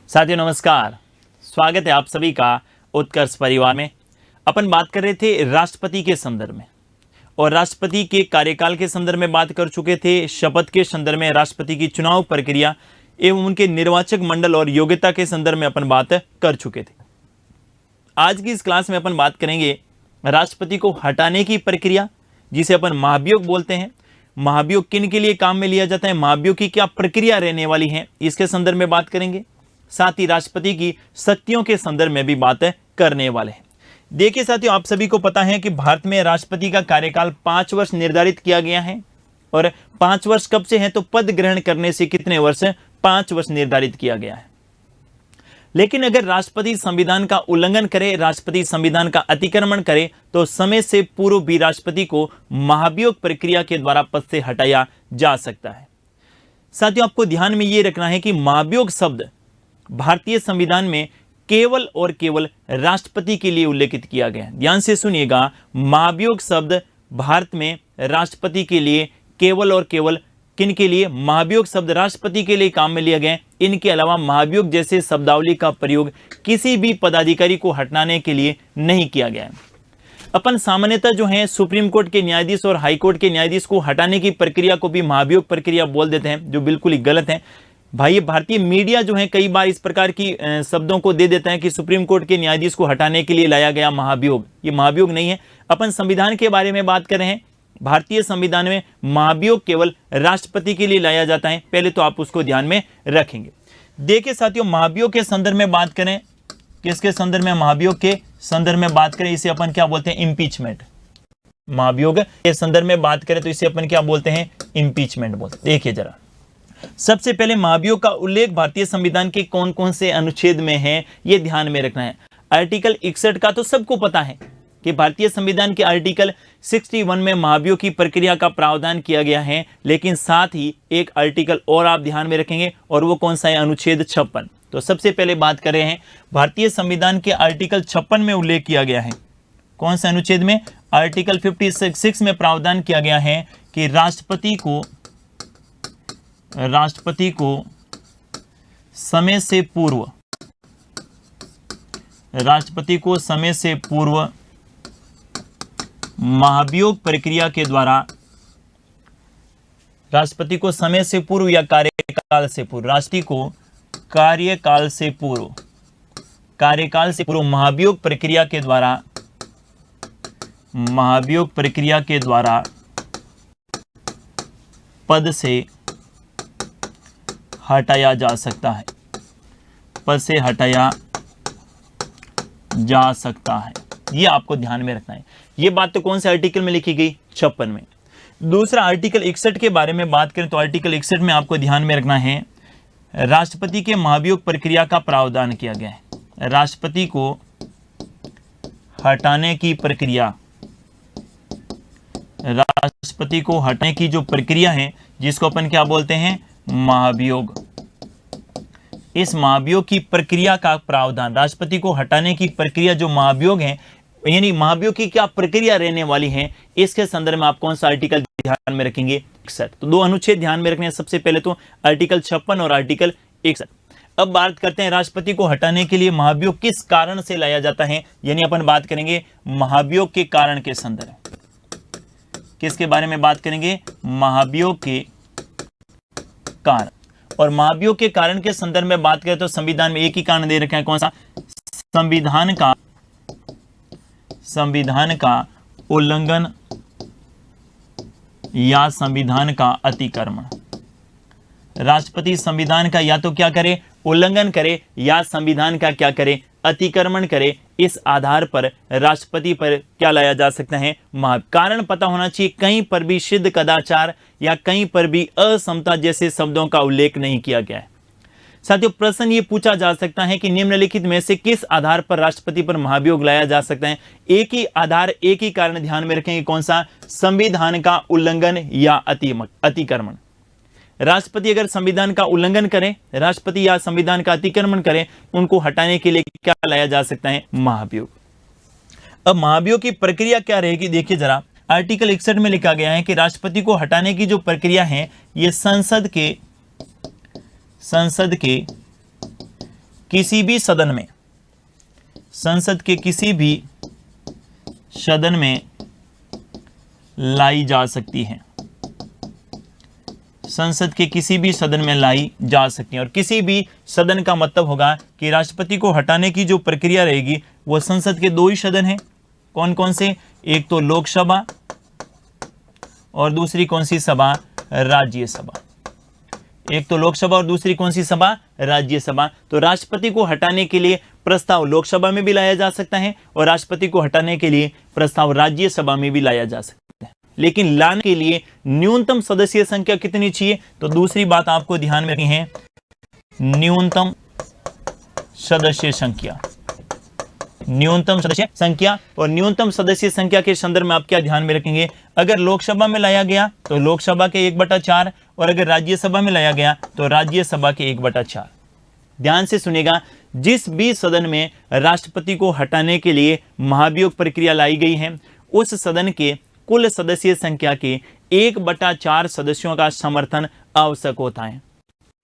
साथियों नमस्कार, स्वागत है आप सभी का उत्कर्ष परिवार में। अपन बात कर रहे थे राष्ट्रपति के संदर्भ में और राष्ट्रपति के कार्यकाल के संदर्भ में बात कर चुके थे। शपथ के संदर्भ में राष्ट्रपति की चुनाव प्रक्रिया एवं उनके निर्वाचक मंडल और योग्यता के संदर्भ में अपन बात कर चुके थे। आज की इस क्लास में अपन बात करेंगे राष्ट्रपति को हटाने की प्रक्रिया, जिसे अपन महाभियोग बोलते हैं। महाभियोग किन के लिए काम में लिया जाता है, महाभियोग की क्या प्रक्रिया रहने वाली है, इसके संदर्भ में बात करेंगे। साथ ही राष्ट्रपति की शक्तियों के संदर्भ में भी बात करने वाले हैं। देखिए साथियों, आप सभी को पता है कि भारत में राष्ट्रपति का कार्यकाल 5 वर्ष निर्धारित किया गया है और 5 वर्ष कब से है तो पद ग्रहण करने से कितने वर्ष, 5 वर्ष निर्धारित किया गया है। लेकिन अगर राष्ट्रपति संविधान का उल्लंघन करे, राष्ट्रपति संविधान का अतिक्रमण करे तो समय से पूर्व भी राष्ट्रपति को महाभियोग प्रक्रिया के द्वारा पद से हटाया जा सकता है। साथियों, आपको ध्यान में यह रखना है कि महाभियोग शब्द भारतीय संविधान में केवल और केवल राष्ट्रपति के लिए उल्लेखित किया गया है। ध्यान से सुनिएगा, महाभियोग शब्द भारत में राष्ट्रपति के लिए केवल और केवल किन के लिए, महाभियोग शब्द राष्ट्रपति के लिए काम में लिया गया है। इनके अलावा महाभियोग जैसे शब्दावली का प्रयोग किसी भी पदाधिकारी को हटाने के लिए नहीं किया गया है। अपन सामान्यतः जो है सुप्रीम कोर्ट के न्यायाधीश और हाई कोर्ट के न्यायाधीश को हटाने की प्रक्रिया को भी महाभियोग प्रक्रिया बोल देते हैं, जो बिल्कुल ही गलत है। भाई, भारतीय मीडिया जो है कई बार इस प्रकार की शब्दों को दे देता है कि सुप्रीम कोर्ट के न्यायाधीश को हटाने के लिए लाया गया महाभियोग। ये महाभियोग नहीं है। अपन संविधान के बारे में बात कर रहे हैं। भारतीय संविधान में महाभियोग केवल राष्ट्रपति के लिए लाया जाता है। पहले तो आप उसको ध्यान में रखेंगे। देखिए साथियों, महाभियोग के संदर्भ में बात करें, किसके संदर्भ में, महाभियोग के संदर्भ में बात करें, इसे अपन क्या बोलते हैं, इम्पीचमेंट। महाभियोग के संदर्भ में बात करें तो इसे अपन क्या बोलते हैं, इम्पीचमेंट बोलते हैं। देखिए जरा, सबसे पहले महाभियोग का उल्लेख भारतीय संविधान के कौन कौन से अनुच्छेद में है, यह ध्यान में रखना है। आर्टिकल 61 का तो सबको पता है कि भारतीय संविधान के आर्टिकल 61 में महाभियोग की प्रक्रिया का प्रावधान किया गया है। लेकिन साथ ही एक आर्टिकल और आप ध्यान में रखेंगे, और वो कौन सा है, अनुच्छेद 56। तो सबसे पहले बात कर रहे हैं भारतीय संविधान के आर्टिकल 56 में उल्लेख किया गया है। कौन से अनुच्छेद में, आर्टिकल 56 में प्रावधान किया गया है कि राष्ट्रपति को समय से पूर्व महाभियोग प्रक्रिया के द्वारा, राष्ट्रपति को समय से पूर्व या कार्यकाल से पूर्व, राष्ट्रपति को कार्यकाल से पूर्व महाभियोग प्रक्रिया के द्वारा पद से हटाया जा सकता है, ये आपको ध्यान में रखना है। ये बात तो कौन से आर्टिकल में लिखी गई, 56 में। दूसरा आर्टिकल 61 के बारे में बात करें तो आर्टिकल 61 में आपको ध्यान में रखना है, राष्ट्रपति के महाभियोग प्रक्रिया का प्रावधान किया गया है। राष्ट्रपति को हटाने की जो प्रक्रिया है, जिसको अपन क्या बोलते हैं, महाभियोग। इस महाभियोग की प्रक्रिया का प्रावधान, राष्ट्रपति को हटाने की प्रक्रिया जो महाभियोग है, यानी महाभियोग की क्या प्रक्रिया रहने वाली है, इसके संदर्भ में आप कौन सा आर्टिकल ध्यान में रखेंगे, 61। तो 2 अनुच्छेद ध्यान में रखने हैं। सबसे पहले तो आर्टिकल 56 और आर्टिकल 61। अब बात करते हैं राष्ट्रपति को हटाने के लिए महाभियोग किस कारण से लाया जाता है, यानी अपन बात करेंगे महाभियोग के कारण के संदर्भ। किसके बारे में बात करेंगे, महाभियोग के कारण। और महाभियोग के कारण के संदर्भ में बात करें तो संविधान में एक ही कारण दे रखा है, कौन सा, संविधान का उल्लंघन या संविधान का अतिक्रमण। राष्ट्रपति संविधान का या तो क्या करे, उल्लंघन करे, या संविधान का क्या करे, अतिक्रमण करे। इस आधार पर राष्ट्रपति पर क्या लाया जा सकता है, कारण पता होना चाहिए। कहीं पर भी सिद्ध कदाचार या कहीं पर भी असमता जैसे शब्दों का उल्लेख नहीं किया गया है। साथियों, प्रश्न ये पूछा जा सकता है कि निम्नलिखित में से किस आधार पर राष्ट्रपति पर महाभियोग लाया जा सकता है। एक ही आधार, एक ही कारण ध्यान में रखेंगे, कौन सा, संविधान का उल्लंघन या अतिक्रमण। राष्ट्रपति अगर संविधान का उल्लंघन करें, राष्ट्रपति या संविधान का अतिक्रमण करें, उनको हटाने के लिए क्या लाया जा सकता है, महाभियोग। अब महाभियोग की प्रक्रिया क्या रहेगी, देखिए जरा, आर्टिकल 61 में लिखा गया है कि राष्ट्रपति को हटाने की जो प्रक्रिया है ये संसद के किसी भी सदन में, संसद के किसी भी सदन में लाई जा सकती है, संसद के किसी भी सदन में लाई जा सकती है। और किसी भी सदन का मतलब होगा कि राष्ट्रपति को हटाने की जो प्रक्रिया रहेगी वो संसद के दो ही सदन हैं। कौन कौन से? एक तो लोकसभा और दूसरी कौन सी सभा? राज्यसभा। एक तो लोकसभा और दूसरी कौन सी सभा? राज्यसभा। तो राष्ट्रपति को हटाने के लिए प्रस्ताव लोकसभा में भी लाया जा सकता है और राष्ट्रपति को हटाने के लिए प्रस्ताव राज्यसभा में भी लाया जा सकता है। लेकिन लाने के लिए न्यूनतम सदस्यीय संख्या कितनी चाहिए? तो दूसरी बात आपको ध्यान में रखनी है, न्यूनतम सदस्य संख्या। न्यूनतम सदस्य संख्या, और न्यूनतम सदस्य संख्या के संदर्भ में आप क्या ध्यान में रखेंगे? अगर लोकसभा में लाया गया तो लोकसभा के 1/4 और अगर राज्यसभा में लाया गया तो राज्यसभा के 1/4। ध्यान से सुनिएगा, जिस भी सदन में राष्ट्रपति को हटाने के लिए महाभियोग प्रक्रिया लाई गई है उस सदन के कुल सदस्यीय संख्या के 1/4 सदस्यों का समर्थन आवश्यक होता है।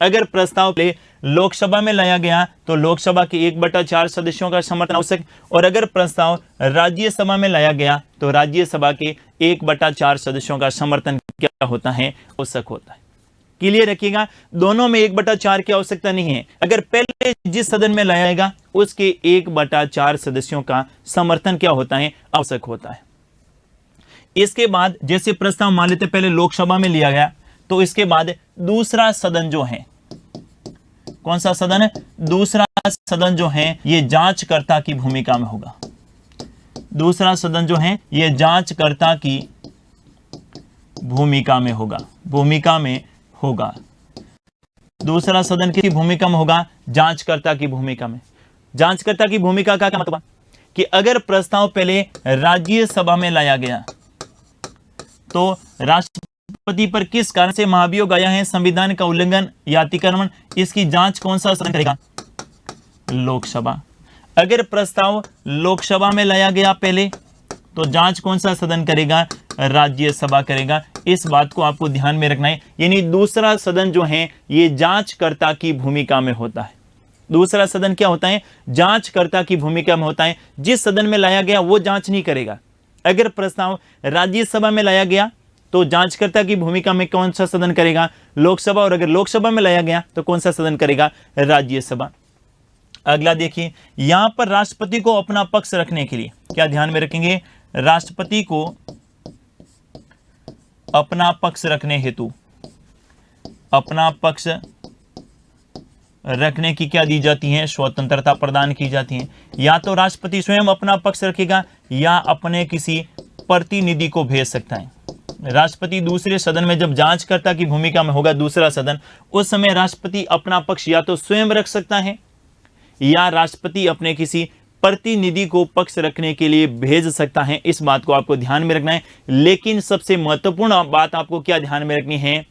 अगर प्रस्ताव लोकसभा में लाया गया तो लोकसभा के 1/4 सदस्यों का समर्थन आवश्यक, और अगर प्रस्ताव राज्यसभा में लाया गया तो राज्यसभा के 1/4 सदस्यों का समर्थन क्या होता है? आवश्यक होता है। क्लियर रखिएगा, दोनों में 1/4 की आवश्यकता नहीं है। अगर पहले जिस सदन में लाया जाएगा उसके 1/4 सदस्यों का समर्थन क्या होता है? आवश्यक होता है। इसके बाद जैसे प्रस्ताव मान लेते पहले लोकसभा में लिया गया तो इसके बाद दूसरा सदन जो है, कौन सा सदन है? दूसरा सदन जो है ये जांचकर्ता की भूमिका में होगा। दूसरा सदन जो है ये जांचकर्ता की भूमिका में होगा, भूमिका में होगा। दूसरा सदन की भूमिका में होगा? जांचकर्ता की भूमिका में। जांचकर्ता की भूमिका का क्या मतलब? कि अगर प्रस्ताव पहले राज्यसभा में लाया गया तो राष्ट्रपति पर किस कारण से महाभियोग आया है, संविधान का उल्लंघन या अतिक्रमण, इसकी जांच कौन सा सदन करेगा? लोकसभा। अगर प्रस्ताव लोकसभा में लाया गया पहले तो जांच कौन सा सदन करेगा? राज्यसभा करेगा। इस बात को आपको ध्यान में रखना है। यानी दूसरा सदन जो है ये जांचकर्ता की भूमिका में होता है। दूसरा सदन क्या होता है? जांचकर्ता की भूमिका में होता है। जिस सदन में लाया गया वो जांच नहीं करेगा। अगर प्रस्ताव राज्यसभा में लाया गया तो जांचकर्ता की भूमिका में कौन सा सदन करेगा? लोकसभा। और अगर लोकसभा में लाया गया तो कौन सा सदन करेगा? राज्यसभा। अगला देखिए, यहां पर राष्ट्रपति को अपना पक्ष रखने के लिए क्या ध्यान में रखेंगे? राष्ट्रपति को अपना पक्ष रखने हेतु, अपना पक्ष रखने की क्या दी जाती है? स्वतंत्रता प्रदान की जाती है। या तो राष्ट्रपति स्वयं अपना पक्ष रखेगा या अपने किसी प्रतिनिधि को भेज सकता है। राष्ट्रपति दूसरे सदन में जब जांचकर्ता की भूमिका में होगा दूसरा सदन, उस समय राष्ट्रपति अपना पक्ष या तो स्वयं रख सकता है या राष्ट्रपति अपने किसी प्रतिनिधि को पक्ष रखने के लिए भेज सकता है। इस बात को आपको ध्यान में रखना है। लेकिन सबसे महत्वपूर्ण बात आपको क्या ध्यान में रखनी है?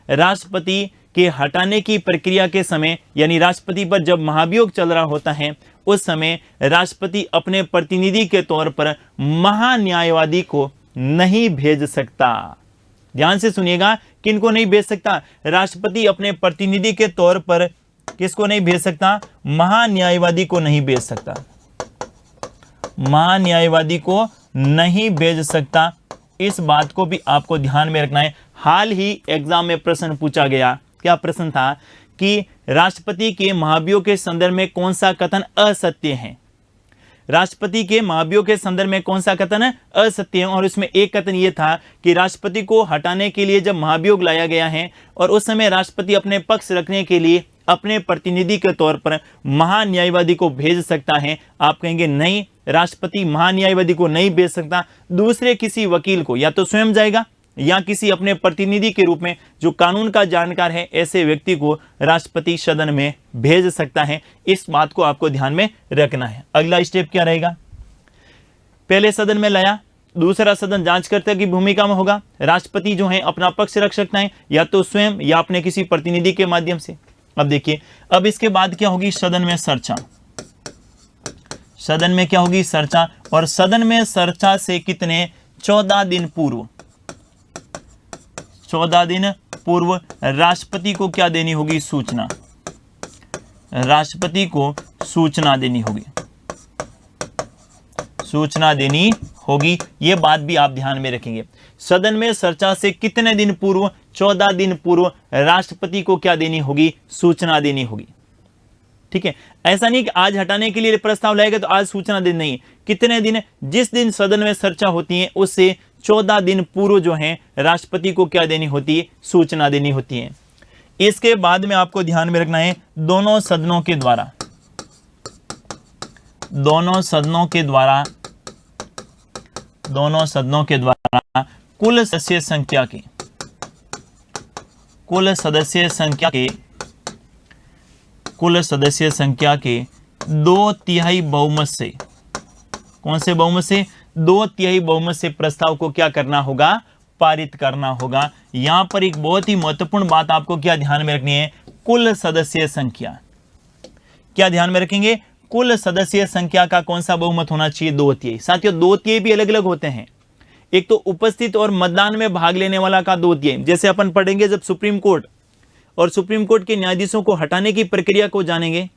राष्ट्रपति के हटाने की प्रक्रिया के समय, यानी राष्ट्रपति पर जब महाभियोग चल रहा होता है उस समय राष्ट्रपति अपने प्रतिनिधि के तौर पर महान्यायवादी को नहीं भेज सकता। ध्यान से सुनिएगा, किनको नहीं भेज सकता? राष्ट्रपति अपने प्रतिनिधि के तौर पर किसको नहीं भेज सकता? महान्यायवादी को नहीं भेज सकता। महान्यायवादी को नहीं भेज सकता। इस बात को भी आपको ध्यान में रखना है। हाल ही एग्जाम में प्रश्न पूछा गया, क्या प्रश्न था कि राष्ट्रपति के महाभियोग के संदर्भ में कौन सा कथन असत्य है? राष्ट्रपति के महाभियोग के संदर्भ में कौन सा कथन असत्य है? और उसमें एक कथन यह था कि राष्ट्रपति को हटाने के लिए जब महाभियोग लाया गया है और उस समय राष्ट्रपति अपने पक्ष रखने के लिए अपने प्रतिनिधि के तौर पर महान्यायवादी को भेज सकता है। आप कहेंगे नहीं, राष्ट्रपति महान्यायवादी को नहीं भेज सकता। दूसरे किसी वकील को, या तो स्वयं जाएगा या किसी अपने प्रतिनिधि के रूप में जो कानून का जानकार है, ऐसे व्यक्ति को राष्ट्रपति सदन में भेज सकता है। इस बात को आपको ध्यान में रखना है। अगला स्टेप क्या रहेगा? पहले सदन में लाया, दूसरा सदन जांचकर्ता की भूमिका में होगा। राष्ट्रपति जो है अपना पक्ष रख सकता है या तो स्वयं या अपने किसी प्रतिनिधि के माध्यम से। अब देखिए, अब इसके बाद क्या होगी? सदन में चर्चा। सदन में क्या होगी? चर्चा। और सदन में चर्चा से कितने? 14 दिन पूर्व, 14 दिन पूर्व राष्ट्रपति को क्या देनी होगी? सूचना। राष्ट्रपति को सूचना देनी होगी, सूचना देनी होगी। यह बात भी आप ध्यान में रखेंगे। सदन में चर्चा से कितने दिन पूर्व, 14 दिन पूर्व राष्ट्रपति को क्या देनी होगी, सूचना देनी होगी। ठीक है, ऐसा नहीं कि आज हटाने के लिए प्रस्ताव लाएगा तो आज सूचना देनी, नहीं, कितने दिन, जिस दिन सदन में चर्चा होती है उससे 14 दिन पूर्व जो है राष्ट्रपति को क्या देनी होती है, सूचना देनी होती है। इसके बाद में आपको ध्यान में रखना है दोनों सदनों के द्वारा, दोनों सदनों के द्वारा कुल सदस्य संख्या के, कुल सदस्य संख्या के 2/3 बहुमत से, कौन से बहुमत से, 2/3 बहुमत से प्रस्ताव को क्या करना होगा, पारित करना होगा। यहां पर एक बहुत ही महत्वपूर्ण बात आपको क्या ध्यान में रखनी है, कुल सदस्य संख्या। क्या ध्यान में रखेंगे, कुल सदस्य संख्या का कौन सा बहुमत होना चाहिए, 2/3। साथियों 2/3 भी अलग अलग होते हैं, एक तो उपस्थित और मतदान में भाग लेने वाला का 2/3। जैसे अपन पढ़ेंगे जब सुप्रीम कोर्ट और सुप्रीम कोर्ट के न्यायाधीशों को हटाने की प्रक्रिया को जानेंगे,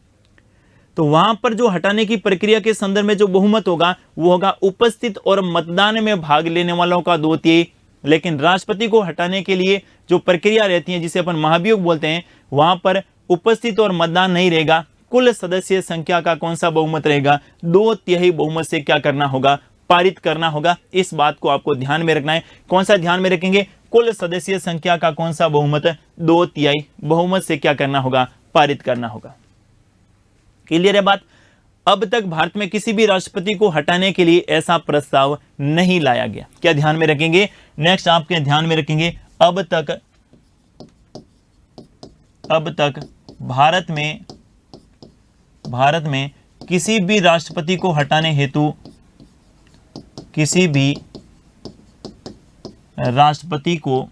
तो वहां पर जो हटाने की प्रक्रिया के संदर्भ में जो बहुमत होगा वो होगा उपस्थित और मतदान में भाग लेने वालों का 2/3। लेकिन राष्ट्रपति को हटाने के लिए जो प्रक्रिया रहती है जिसे अपन महाभियोग बोलते हैं, वहां पर उपस्थित और मतदान नहीं रहेगा, कुल सदस्य संख्या का कौन सा बहुमत रहेगा, 2/3 बहुमत से क्या करना होगा, पारित करना होगा। इस बात को आपको ध्यान में रखना है। कौन सा ध्यान में रखेंगे, कुल सदस्य संख्या का कौन सा बहुमत, 2/3 बहुमत से क्या करना होगा, पारित करना होगा। क्लियर है बात। अब तक भारत में किसी भी राष्ट्रपति को हटाने के लिए ऐसा प्रस्ताव नहीं लाया गया। क्या ध्यान में रखेंगे, नेक्स्ट आपके ध्यान में रखेंगे, अब तक भारत में किसी भी राष्ट्रपति को हटाने हेतु, किसी भी राष्ट्रपति को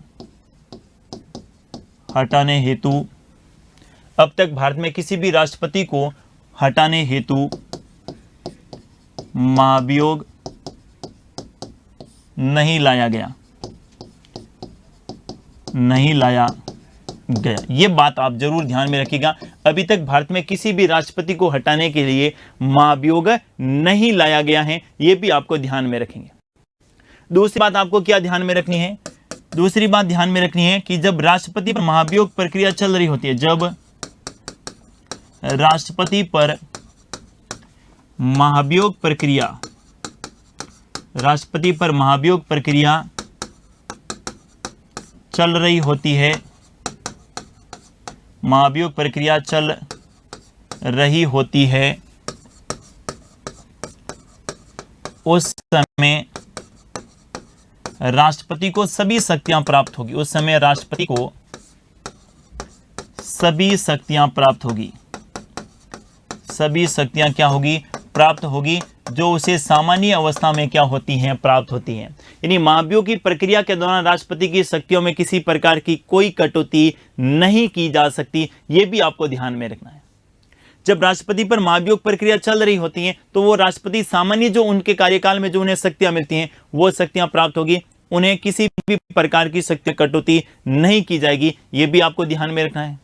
हटाने हेतु, अब तक भारत में किसी भी राष्ट्रपति को हटाने हेतु महाभियोग नहीं लाया गया। ये बात आप जरूर ध्यान में रखिएगा। अभी तक भारत में किसी भी राष्ट्रपति को हटाने के लिए महाभियोग नहीं लाया गया है, ये भी आपको ध्यान में रखेंगे। दूसरी बात आपको क्या ध्यान में रखनी है, दूसरी बात ध्यान में रखनी है कि जब राष्ट्रपति पर महाभियोग प्रक्रिया चल रही होती है, जब राष्ट्रपति पर महाभियोग प्रक्रिया चल रही होती है, महाभियोग प्रक्रिया चल रही होती है, उस समय राष्ट्रपति को सभी शक्तियां प्राप्त होगी। उस समय राष्ट्रपति को सभी शक्तियां प्राप्त होगी। सभी शक्तियां क्या होगी, प्राप्त होगी, जो उसे सामान्य अवस्था में क्या होती हैं, प्राप्त होती हैं। यानी महाभियोग की प्रक्रिया के दौरान राष्ट्रपति की शक्तियों में किसी प्रकार की कोई कटौती नहीं की जा सकती। यह भी आपको ध्यान में रखना है। जब राष्ट्रपति पर महाभियोग प्रक्रिया चल रही होती है तो वो राष्ट्रपति सामान्य जो उनके कार्यकाल में जो उन्हें शक्तियां मिलती हैं वो शक्तियां प्राप्त होगी, उन्हें किसी भी प्रकार की शक्ति कटौती नहीं की जाएगी। यह भी आपको ध्यान में रखना है।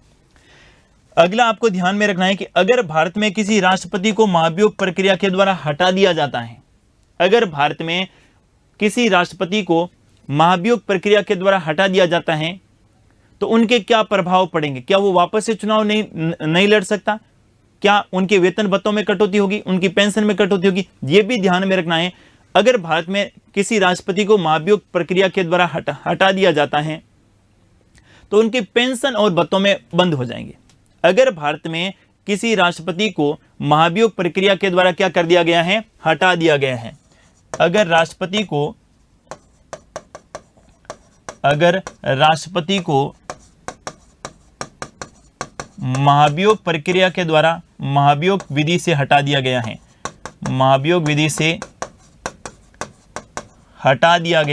अगला आपको ध्यान में रखना है कि अगर भारत में किसी राष्ट्रपति को महाभियोग प्रक्रिया के द्वारा हटा दिया जाता है, अगर भारत में किसी राष्ट्रपति को महाभियोग प्रक्रिया के द्वारा हटा दिया जाता है तो उनके क्या प्रभाव पड़ेंगे। क्या वो वापस से चुनाव नहीं लड़ सकता, क्या उनके वेतन भत्तों में कटौती होगी, उनकी पेंशन में कटौती होगी, ये भी ध्यान में रखना है। अगर भारत में किसी राष्ट्रपति को महाभियोग प्रक्रिया के द्वारा हटा दिया जाता है तो उनकी पेंशन और भत्तों में बंद हो जाएंगे। अगर भारत में किसी राष्ट्रपति को महाभियोग प्रक्रिया के द्वारा क्या कर दिया गया है, हटा दिया गया है, अगर राष्ट्रपति को महाभियोग प्रक्रिया के द्वारा महाभियोग विधि से हटा दिया गया है, महाभियोग विधि से हटा दिया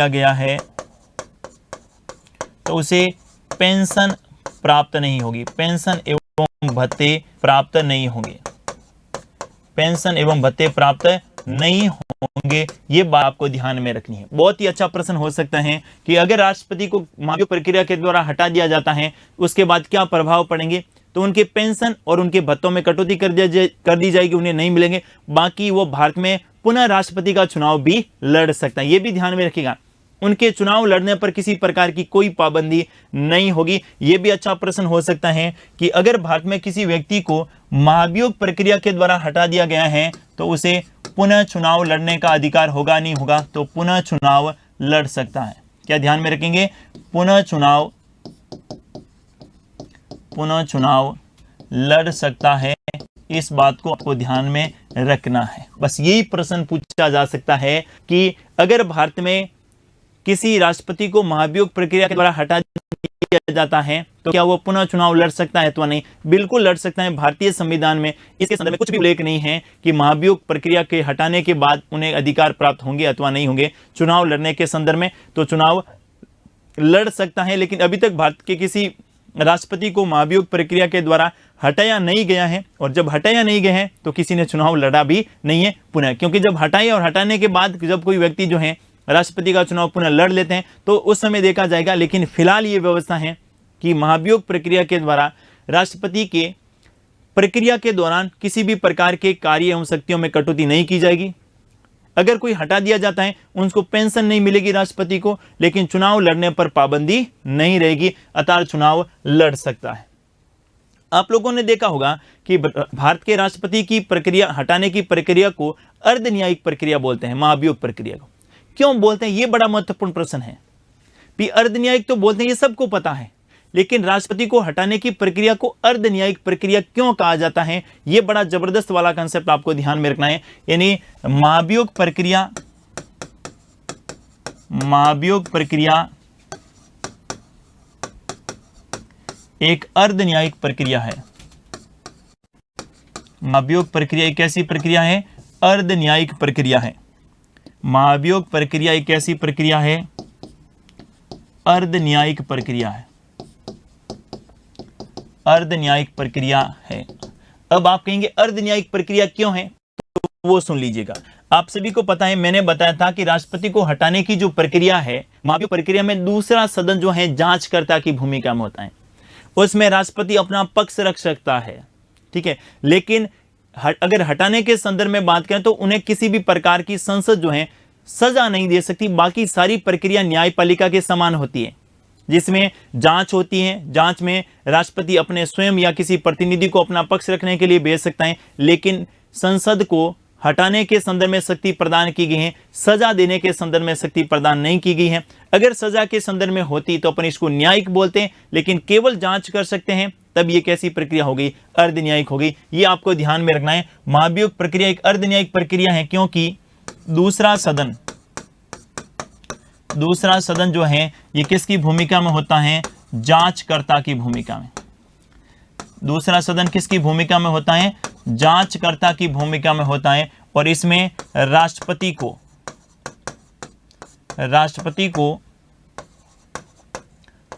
गया है तो उसे पेंशन प्राप्त नहीं होगी, पेंशन एवं भत्ते प्राप्त नहीं होंगे, पेंशन एवं भत्ते प्राप्त नहीं होंगे। ये बात आपको ध्यान में रखनी है। बहुत ही अच्छा प्रश्न हो सकता है कि अगर राष्ट्रपति को महाभियोग प्रक्रिया के द्वारा हटा दिया जाता है उसके बाद क्या प्रभाव पड़ेंगे, तो उनके पेंशन और उनके भत्तों में कटौती कर दी जाएगी, उन्हें नहीं मिलेंगे। बाकी वो भारत में पुनः राष्ट्रपति का चुनाव भी लड़ सकता है। ये भी ध्यान में रखिएगा, उनके चुनाव लड़ने पर किसी प्रकार की कोई पाबंदी नहीं होगी। यह भी अच्छा प्रश्न हो सकता है कि अगर भारत में किसी व्यक्ति को महाभियोग प्रक्रिया के द्वारा हटा दिया गया है तो उसे पुनः चुनाव लड़ने का अधिकार होगा नहीं होगा, तो पुनः चुनाव लड़ सकता है। क्या ध्यान में रखेंगे, पुनः चुनाव लड़ सकता है। इस बात को आपको ध्यान में रखना है। बस यही प्रश्न पूछा जा सकता है कि अगर भारत में किसी राष्ट्रपति को महाभियोग प्रक्रिया के द्वारा हटा दिया जाता है तो क्या वो पुनः चुनाव लड़ सकता है अथवा नहीं? बिल्कुल लड़ सकता है। भारतीय संविधान में इसके संदर्भ में कुछ भी उल्लेख नहीं है कि महाभियोग प्रक्रिया के हटाने के बाद उन्हें अधिकार प्राप्त होंगे अथवा नहीं होंगे चुनाव लड़ने के संदर्भ में। तो चुनाव लड़ सकता है, लेकिन अभी तक भारत के किसी राष्ट्रपति को महाभियोग प्रक्रिया के द्वारा हटाया नहीं गया है। और जब हटाया नहीं गया है तो किसी ने चुनाव लड़ा भी नहीं है पुनः, क्योंकि जब हटाए और हटाने के बाद जब कोई व्यक्ति जो है राष्ट्रपति का चुनाव पुनः लड़ लेते हैं तो उस समय देखा जाएगा। लेकिन फिलहाल ये व्यवस्था है कि महाभियोग प्रक्रिया के द्वारा राष्ट्रपति के प्रक्रिया के दौरान किसी भी प्रकार के कार्य एवं शक्तियों में कटौती नहीं की जाएगी। अगर कोई हटा दिया जाता है उनको पेंशन नहीं मिलेगी राष्ट्रपति को, लेकिन चुनाव लड़ने पर पाबंदी नहीं रहेगी, अतः चुनाव लड़ सकता है। आप लोगों ने देखा होगा कि भारत के राष्ट्रपति की प्रक्रिया हटाने की प्रक्रिया को अर्धन्यायिक प्रक्रिया बोलते हैं। महाभियोग प्रक्रिया को क्यों बोलते हैं, यह बड़ा महत्वपूर्ण प्रश्न है। भी अर्धन्यायिक तो बोलते हैं, ये सबको पता है, लेकिन राष्ट्रपति को हटाने की प्रक्रिया को अर्धन्यायिक प्रक्रिया क्यों कहा जाता है, यह बड़ा जबरदस्त वाला कंसेप्ट आपको ध्यान में रखना है। यानी महाभियोग प्रक्रिया एक अर्धन्यायिक प्रक्रिया है। महाभियोग प्रक्रिया एक ऐसी प्रक्रिया है, अर्धन्यायिक प्रक्रिया है। महाभियोग प्रक्रिया एक ऐसी प्रक्रिया है, अर्धन्यायिक प्रक्रिया है, अर्धन्यायिक प्रक्रिया है। अब आप कहेंगे अर्धन्यायिक प्रक्रिया क्यों है, तो वो सुन लीजिएगा। आप सभी को पता है, मैंने बताया था कि राष्ट्रपति को हटाने की जो प्रक्रिया है, महाभियोग प्रक्रिया में दूसरा सदन जो है जांचकर्ता की भूमिका में होता है। उसमें राष्ट्रपति अपना पक्ष रख सकता है, ठीक है, लेकिन अगर हटाने के संदर्भ में बात करें तो उन्हें किसी भी प्रकार की संसद जो है सजा नहीं दे सकती। बाकी सारी प्रक्रिया न्यायपालिका के समान होती है, जिसमें जांच होती है। जांच में राष्ट्रपति अपने स्वयं या किसी प्रतिनिधि को अपना पक्ष रखने के लिए भेज सकता है, लेकिन संसद को हटाने के संदर्भ में शक्ति प्रदान की गई है, सजा देने के संदर्भ में शक्ति प्रदान नहीं की गई है। अगर सजा के संदर्भ में होती तो अपन इसको न्यायिक बोलते हैं, लेकिन केवल जांच कर सकते हैं, तब ये कैसी प्रक्रिया हो गई, अर्धन्यायिक हो गई। ये आपको ध्यान में रखना है। महाभियोग प्रक्रिया एक अर्धन्यायिक प्रक्रिया है, क्योंकि दूसरा सदन जो है ये किसकी भूमिका में होता है, जांचकर्ता की भूमिका में। दूसरा सदन किसकी भूमिका में होता है, जांचकर्ता की भूमिका में होता है। और इसमें राष्ट्रपति को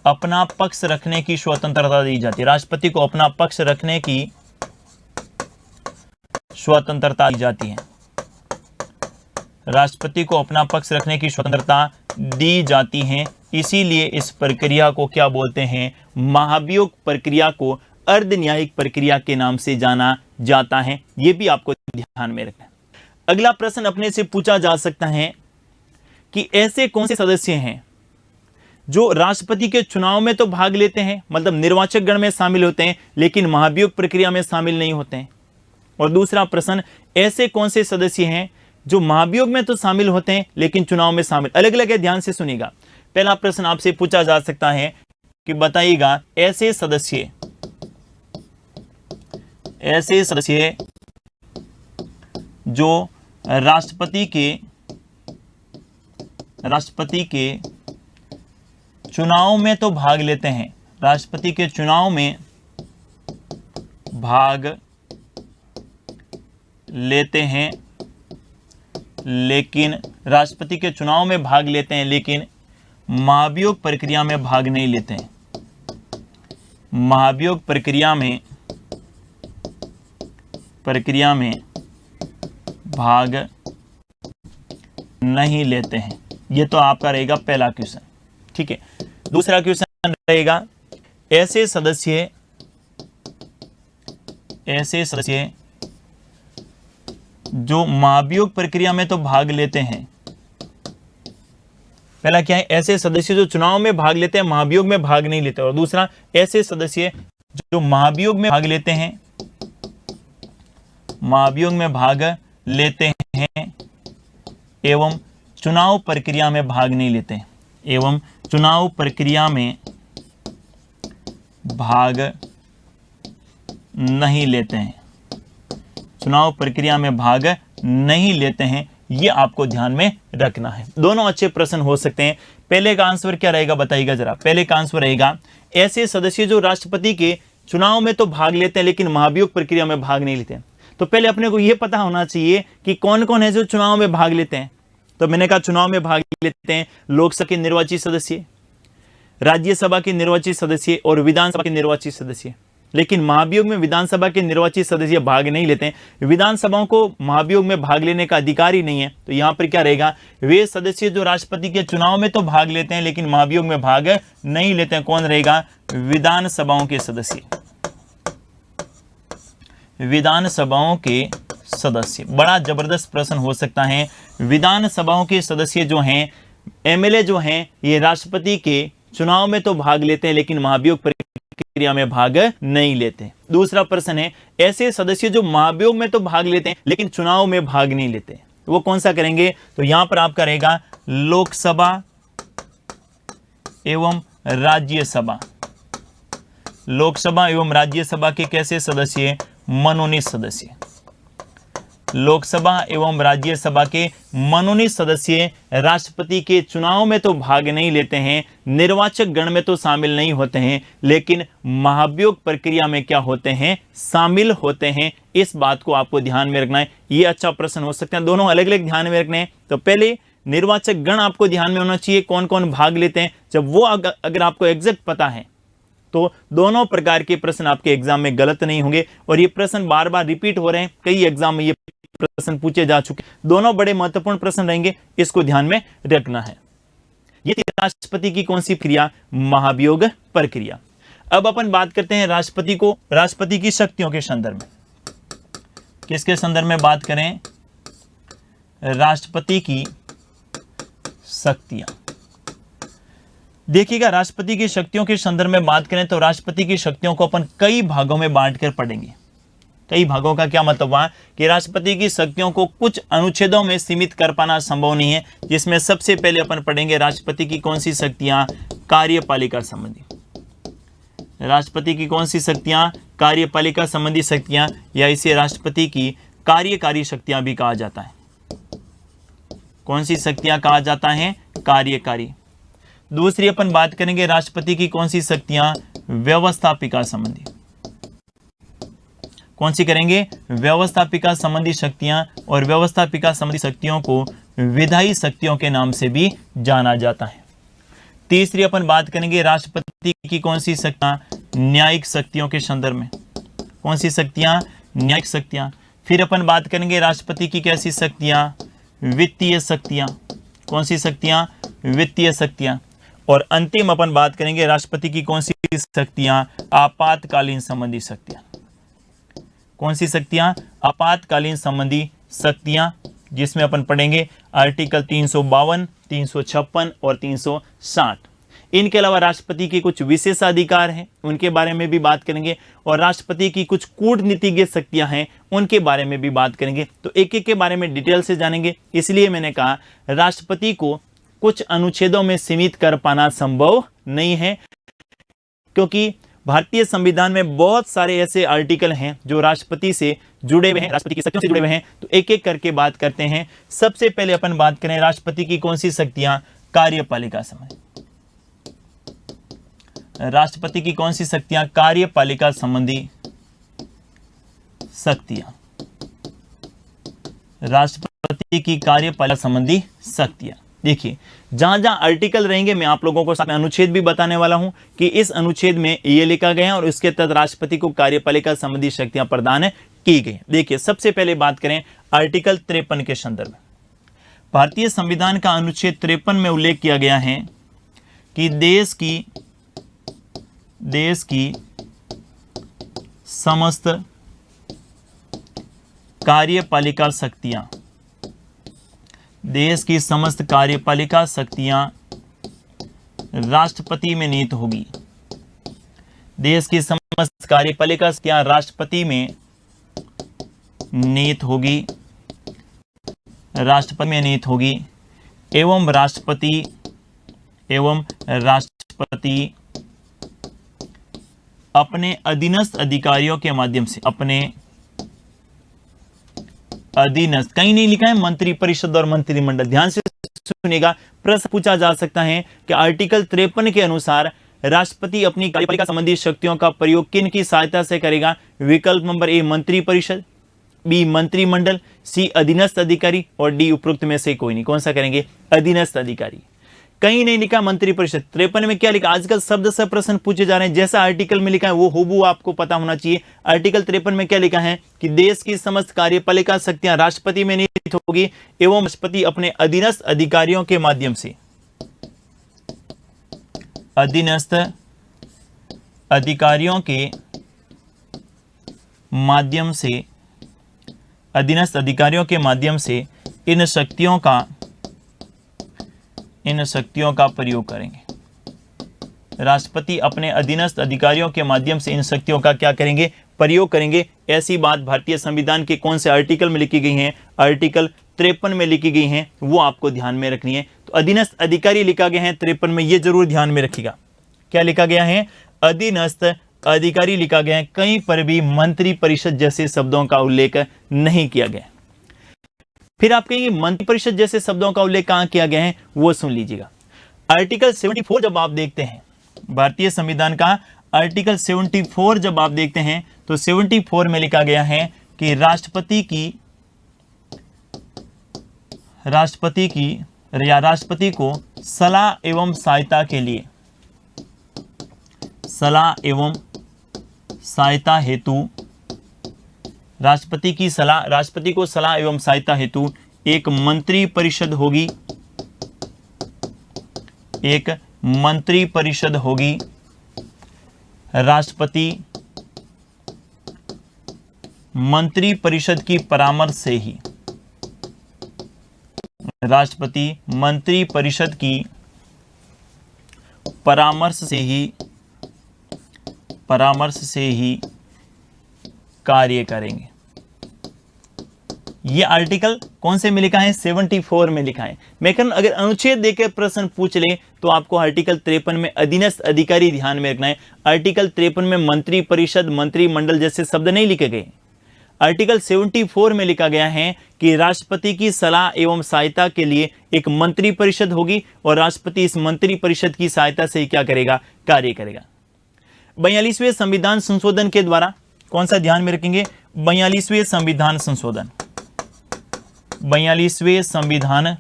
अपना पक्ष रखने की स्वतंत्रता दी जाती है। राष्ट्रपति को अपना पक्ष रखने की स्वतंत्रता दी जाती है। राष्ट्रपति को अपना पक्ष रखने की स्वतंत्रता दी जाती है। इसीलिए इस प्रक्रिया को क्या बोलते हैं, महाभियोग प्रक्रिया को अर्धन्यायिक प्रक्रिया के नाम से जाना जाता है। यह भी आपको ध्यान में रखना है। अगला प्रश्न अपने से पूछा जा सकता है कि ऐसे कौन से सदस्य हैं जो राष्ट्रपति के चुनाव में तो भाग लेते हैं, मतलब निर्वाचक गण में शामिल होते हैं, लेकिन महाभियोग प्रक्रिया में शामिल नहीं होते हैं। और दूसरा प्रश्न, ऐसे कौन से सदस्य हैं जो महाभियोग में तो शामिल होते हैं लेकिन चुनाव में शामिल, अलग अलग है, ध्यान से सुनिएगा। पहला प्रश्न आपसे पूछा जा सकता है कि बताइएगा ऐसे सदस्य जो राष्ट्रपति के चुनाव में तो भाग लेते हैं, राष्ट्रपति के चुनाव में भाग लेते हैं, लेकिन राष्ट्रपति के चुनाव में भाग लेते हैं लेकिन महाभियोग प्रक्रिया में भाग नहीं लेते हैं। महाभियोग प्रक्रिया में भाग नहीं लेते हैं। ये तो आपका रहेगा पहला क्वेश्चन, ठीक है। दूसरा क्वेश्चन रहेगा, ऐसे सदस्य जो महाभियोग प्रक्रिया में तो भाग लेते हैं। पहला क्या है, ऐसे सदस्य जो चुनाव में भाग लेते हैं, महाभियोग में भाग नहीं लेते। और दूसरा, ऐसे सदस्य जो महाभियोग में भाग लेते हैं, महाभियोग में भाग लेते हैं एवं चुनाव प्रक्रिया में भाग नहीं लेते हैं, एवं चुनाव प्रक्रिया में भाग नहीं लेते हैं, चुनाव प्रक्रिया में भाग नहीं लेते हैं। ये आपको ध्यान में रखना है। दोनों अच्छे प्रश्न हो सकते हैं। पहले का आंसर क्या रहेगा बताइएगा जरा। पहले का आंसर रहेगा, ऐसे सदस्य जो राष्ट्रपति के चुनाव में तो भाग लेते हैं लेकिन महाभियोग प्रक्रिया में भाग नहीं लेते हैं। तो पहले अपने को यह पता होना चाहिए कि कौन कौन है जो चुनाव में भाग लेते हैं। तो मैंने कहा चुनाव में भाग लेते हैं लोकसभा के निर्वाचित सदस्य, राज्यसभा के निर्वाचित सदस्य और विधानसभा के निर्वाचित सदस्य। लेकिन महाभियोग में विधानसभा के निर्वाचित सदस्य भाग नहीं लेते हैं। विधानसभाओं को महाभियोग में भाग लेने का अधिकार ही नहीं है। तो यहां पर क्या रहेगा, वे सदस्य जो राष्ट्रपति के चुनाव में तो भाग लेते हैं लेकिन महाभियोग में भाग नहीं लेते हैं। कौन रहेगा, विधानसभाओं के सदस्य, विधानसभाओं के सदस्य। बड़ा जबरदस्त प्रश्न हो सकता है। विधानसभाओं के सदस्य जो हैं, एमएलए जो हैं, ये राष्ट्रपति के चुनाव में तो भाग लेते हैं लेकिन महाभियोग प्रक्रिया में भाग नहीं लेते। दूसरा प्रश्न है, ऐसे सदस्य जो महाभियोग में तो भाग लेते हैं लेकिन चुनाव में भाग नहीं लेते, वो कौन सा करेंगे। तो यहां पर आपका रहेगा लोकसभा एवं राज्यसभा, लोकसभा एवं राज्यसभा के कैसे सदस्य, मनोनीत सदस्य। लोकसभा एवं राज्यसभा के मनोनीत सदस्य राष्ट्रपति के चुनाव में तो भाग नहीं लेते हैं, निर्वाचक गण में तो शामिल नहीं होते हैं, लेकिन महाभियोग प्रक्रिया में क्या होते हैं, शामिल होते हैं। इस बात को आपको ध्यान में रखना है। ये अच्छा प्रश्न हो सकते हैं, दोनों अलग अलग ध्यान में रखने हैं। तो पहले निर्वाचक गण आपको ध्यान में होना चाहिए, कौन कौन भाग लेते हैं। जब वो अगर आपको एग्जैक्ट पता है तो दोनों प्रकार के प्रश्न आपके एग्जाम में गलत नहीं होंगे। और ये प्रश्न बार बार रिपीट हो रहे हैं, कई एग्जाम में ये प्रश्न पूछे जा चुके, दोनों बड़े महत्वपूर्ण प्रश्न रहेंगे, इसको ध्यान में रखना है। ये थी राष्ट्रपति की कौन सी क्रिया, महाभियोग प्रक्रिया। अब अपन बात करते हैं राष्ट्रपति की शक्तियों के संदर्भ में। किसके संदर्भ में बात करें, राष्ट्रपति की शक्तियां। देखिएगा, राष्ट्रपति की शक्तियों के संदर्भ में बात करें तो राष्ट्रपति की शक्तियों को अपन कई भागों में बांटकर पढ़ेंगे। कई भागों का क्या मतलब हुआ कि राष्ट्रपति की शक्तियों को कुछ अनुच्छेदों में सीमित कर पाना संभव नहीं है। जिसमें सबसे पहले अपन पढ़ेंगे राष्ट्रपति की कौन सी शक्तियां, कार्यपालिका संबंधी। राष्ट्रपति की कौन सी शक्तियां, कार्यपालिका संबंधी शक्तियां, या इसे राष्ट्रपति की कार्यकारी शक्तियां भी कहा जाता है। कौन सी शक्तियां कहा जाता है, कार्यकारी। दूसरी अपन बात करेंगे राष्ट्रपति की कौन सी शक्तियां, व्यवस्थापिका संबंधी। कौन सी करेंगे, व्यवस्थापिका संबंधी शक्तियां। और व्यवस्थापिका संबंधी शक्तियों को विधायी शक्तियों के नाम से भी जाना जाता है। तीसरी अपन बात करेंगे राष्ट्रपति की कौन सी शक्तियां, न्यायिक शक्तियों के संदर्भ में। कौन सी शक्तियां, न्यायिक शक्तियां। फिर अपन बात करेंगे राष्ट्रपति की कैसी शक्तियां, वित्तीय शक्तियां। कौन सी शक्तियां, वित्तीय शक्तियां। और अंतिम अपन बात करेंगे राष्ट्रपति की कौन सी शक्तियां, आपातकालीन संबंधी शक्तियां। कौन सी शक्तियां, आपातकालीन संबंधी शक्तियां, जिसमें अपन पढ़ेंगे आर्टिकल 352, 356 और 360। इनके अलावा राष्ट्रपति के कुछ विशेषाधिकार हैं, उनके बारे में भी बात करेंगे। और राष्ट्रपति की कुछ कूटनीतिज्ञ शक्तियां हैं, उनके बारे में भी बात करेंगे। तो एक एक के बारे में डिटेल से जानेंगे। इसलिए मैंने कहा राष्ट्रपति को कुछ अनुच्छेदों में सीमित कर पाना संभव नहीं है, क्योंकि भारतीय संविधान में बहुत सारे ऐसे आर्टिकल हैं जो राष्ट्रपति से जुड़े हुए हैं, राष्ट्रपति की शक्तियों से जुड़े हुए हैं। तो एक एक करके बात करते हैं। सबसे पहले अपन बात करें राष्ट्रपति की कौन सी शक्तियां, कार्यपालिका संबंधी। राष्ट्रपति की कौन सी शक्तियां, कार्यपालिका संबंधी शक्तियां। राष्ट्रपति की कार्यपालिका संबंधी शक्तियां। देखिए, जहां जहां आर्टिकल रहेंगे मैं आप लोगों को साथ में अनुच्छेद भी बताने वाला हूं कि इस अनुच्छेद में ये लिखा गया है और इसके तहत राष्ट्रपति को कार्यपालिका संबंधी शक्तियां प्रदान की गई। देखिए, सबसे पहले बात करें आर्टिकल 53 के संदर्भ में। भारतीय संविधान का अनुच्छेद 53 में उल्लेख किया गया है कि देश की समस्त कार्यपालिका शक्तियां, देश की समस्त कार्यपालिका शक्तियां राष्ट्रपति में निहित होगी। देश की समस्त कार्यपालिका शक्तियां राष्ट्रपति में निहित होगी, राष्ट्रपति में निहित होगी एवं राष्ट्रपति अपने अधीनस्थ अधिकारियों के माध्यम से, अपने अधीनस्थ, कहीं नहीं लिखा है मंत्री परिषद और मंत्रिमंडल, ध्यान से सुनिएगा, प्रश्न पूछा जा सकता है कि आर्टिकल 53 के अनुसार राष्ट्रपति अपनी कार्यपालिका संबंधी शक्तियों का प्रयोग किन की सहायता से करेगा? विकल्प नंबर ए मंत्री परिषद, बी मंत्रिमंडल, सी अधीनस्थ अधिकारी और डी उपरोक्त में से कोई नहीं। कौन सा करेंगे? अधीनस्थ अधिकारी। कहीं नहीं लिखा मंत्री परिषद। 53 में क्या लिखा? आजकल शब्द से प्रश्न पूछे जा रहे हैं, जैसा आर्टिकल में लिखा है वो हुबहू आपको पता होना चाहिए। आर्टिकल 53 में क्या लिखा है कि देश की समस्त कार्यपालिका शक्तियां राष्ट्रपति में निहित होगी एवं राष्ट्रपति अपने अधीनस्थ अधिकारियों के माध्यम से, अधीनस्थ अधिकारियों के माध्यम से, अधीनस्थ अधिकारियों के माध्यम से इन शक्तियों का प्रयोग करेंगे। राष्ट्रपति अपने अधीनस्थ अधिकारियों के माध्यम से इन शक्तियों का क्या करेंगे? प्रयोग करेंगे। ऐसी बात भारतीय संविधान के कौन से आर्टिकल में लिखी गई है? आर्टिकल 53 में लिखी गई है, वो आपको ध्यान में रखनी है। तो अधीनस्थ अधिकारी लिखा गया है 53 में, ये जरूर ध्यान में रखिएगा। क्या लिखा गया है? अधीनस्थ अधिकारी लिखा गया है, कहीं पर भी मंत्री परिषद जैसे शब्दों का उल्लेख नहीं किया गया। फिर आप कहेंगे मंत्री परिषद जैसे शब्दों का उल्लेख कहां किया गया है? वो सुन लीजिएगा। आर्टिकल 74 जब आप देखते हैं, भारतीय संविधान का आर्टिकल 74 जब आप देखते हैं तो 74 में लिखा गया है कि राष्ट्रपति को सलाह एवं सहायता के लिए, सलाह एवं सहायता हेतु, राष्ट्रपति को सलाह एवं सहायता हेतु एक मंत्री परिषद होगी, एक मंत्री परिषद होगी। राष्ट्रपति मंत्री परिषद की परामर्श से ही, राष्ट्रपति मंत्री परिषद की परामर्श से ही कार्य करेंगे। ये आर्टिकल कौन से में लिखा है? 74 में लिखा है। मैं कहूं अगर अनुच्छेद देकर प्रश्न पूछ ले तो आपको आर्टिकल 53 में अधीनस्थ अधिकारी ध्यान में रखना है। आर्टिकल 53 में मंत्री परिषद, मंत्रिमंडल जैसे शब्द नहीं लिखे गए। आर्टिकल 74 में लिखा गया है कि राष्ट्रपति की सलाह एवं सहायता के लिए एक मंत्री परिषद होगी और राष्ट्रपति इस मंत्री परिषद की सहायता से क्या करेगा? कार्य करेगा। 42वें संविधान संशोधन के द्वारा कौन सा ध्यान में रखेंगे? 42वें संविधान संशोधन, 42वें संविधान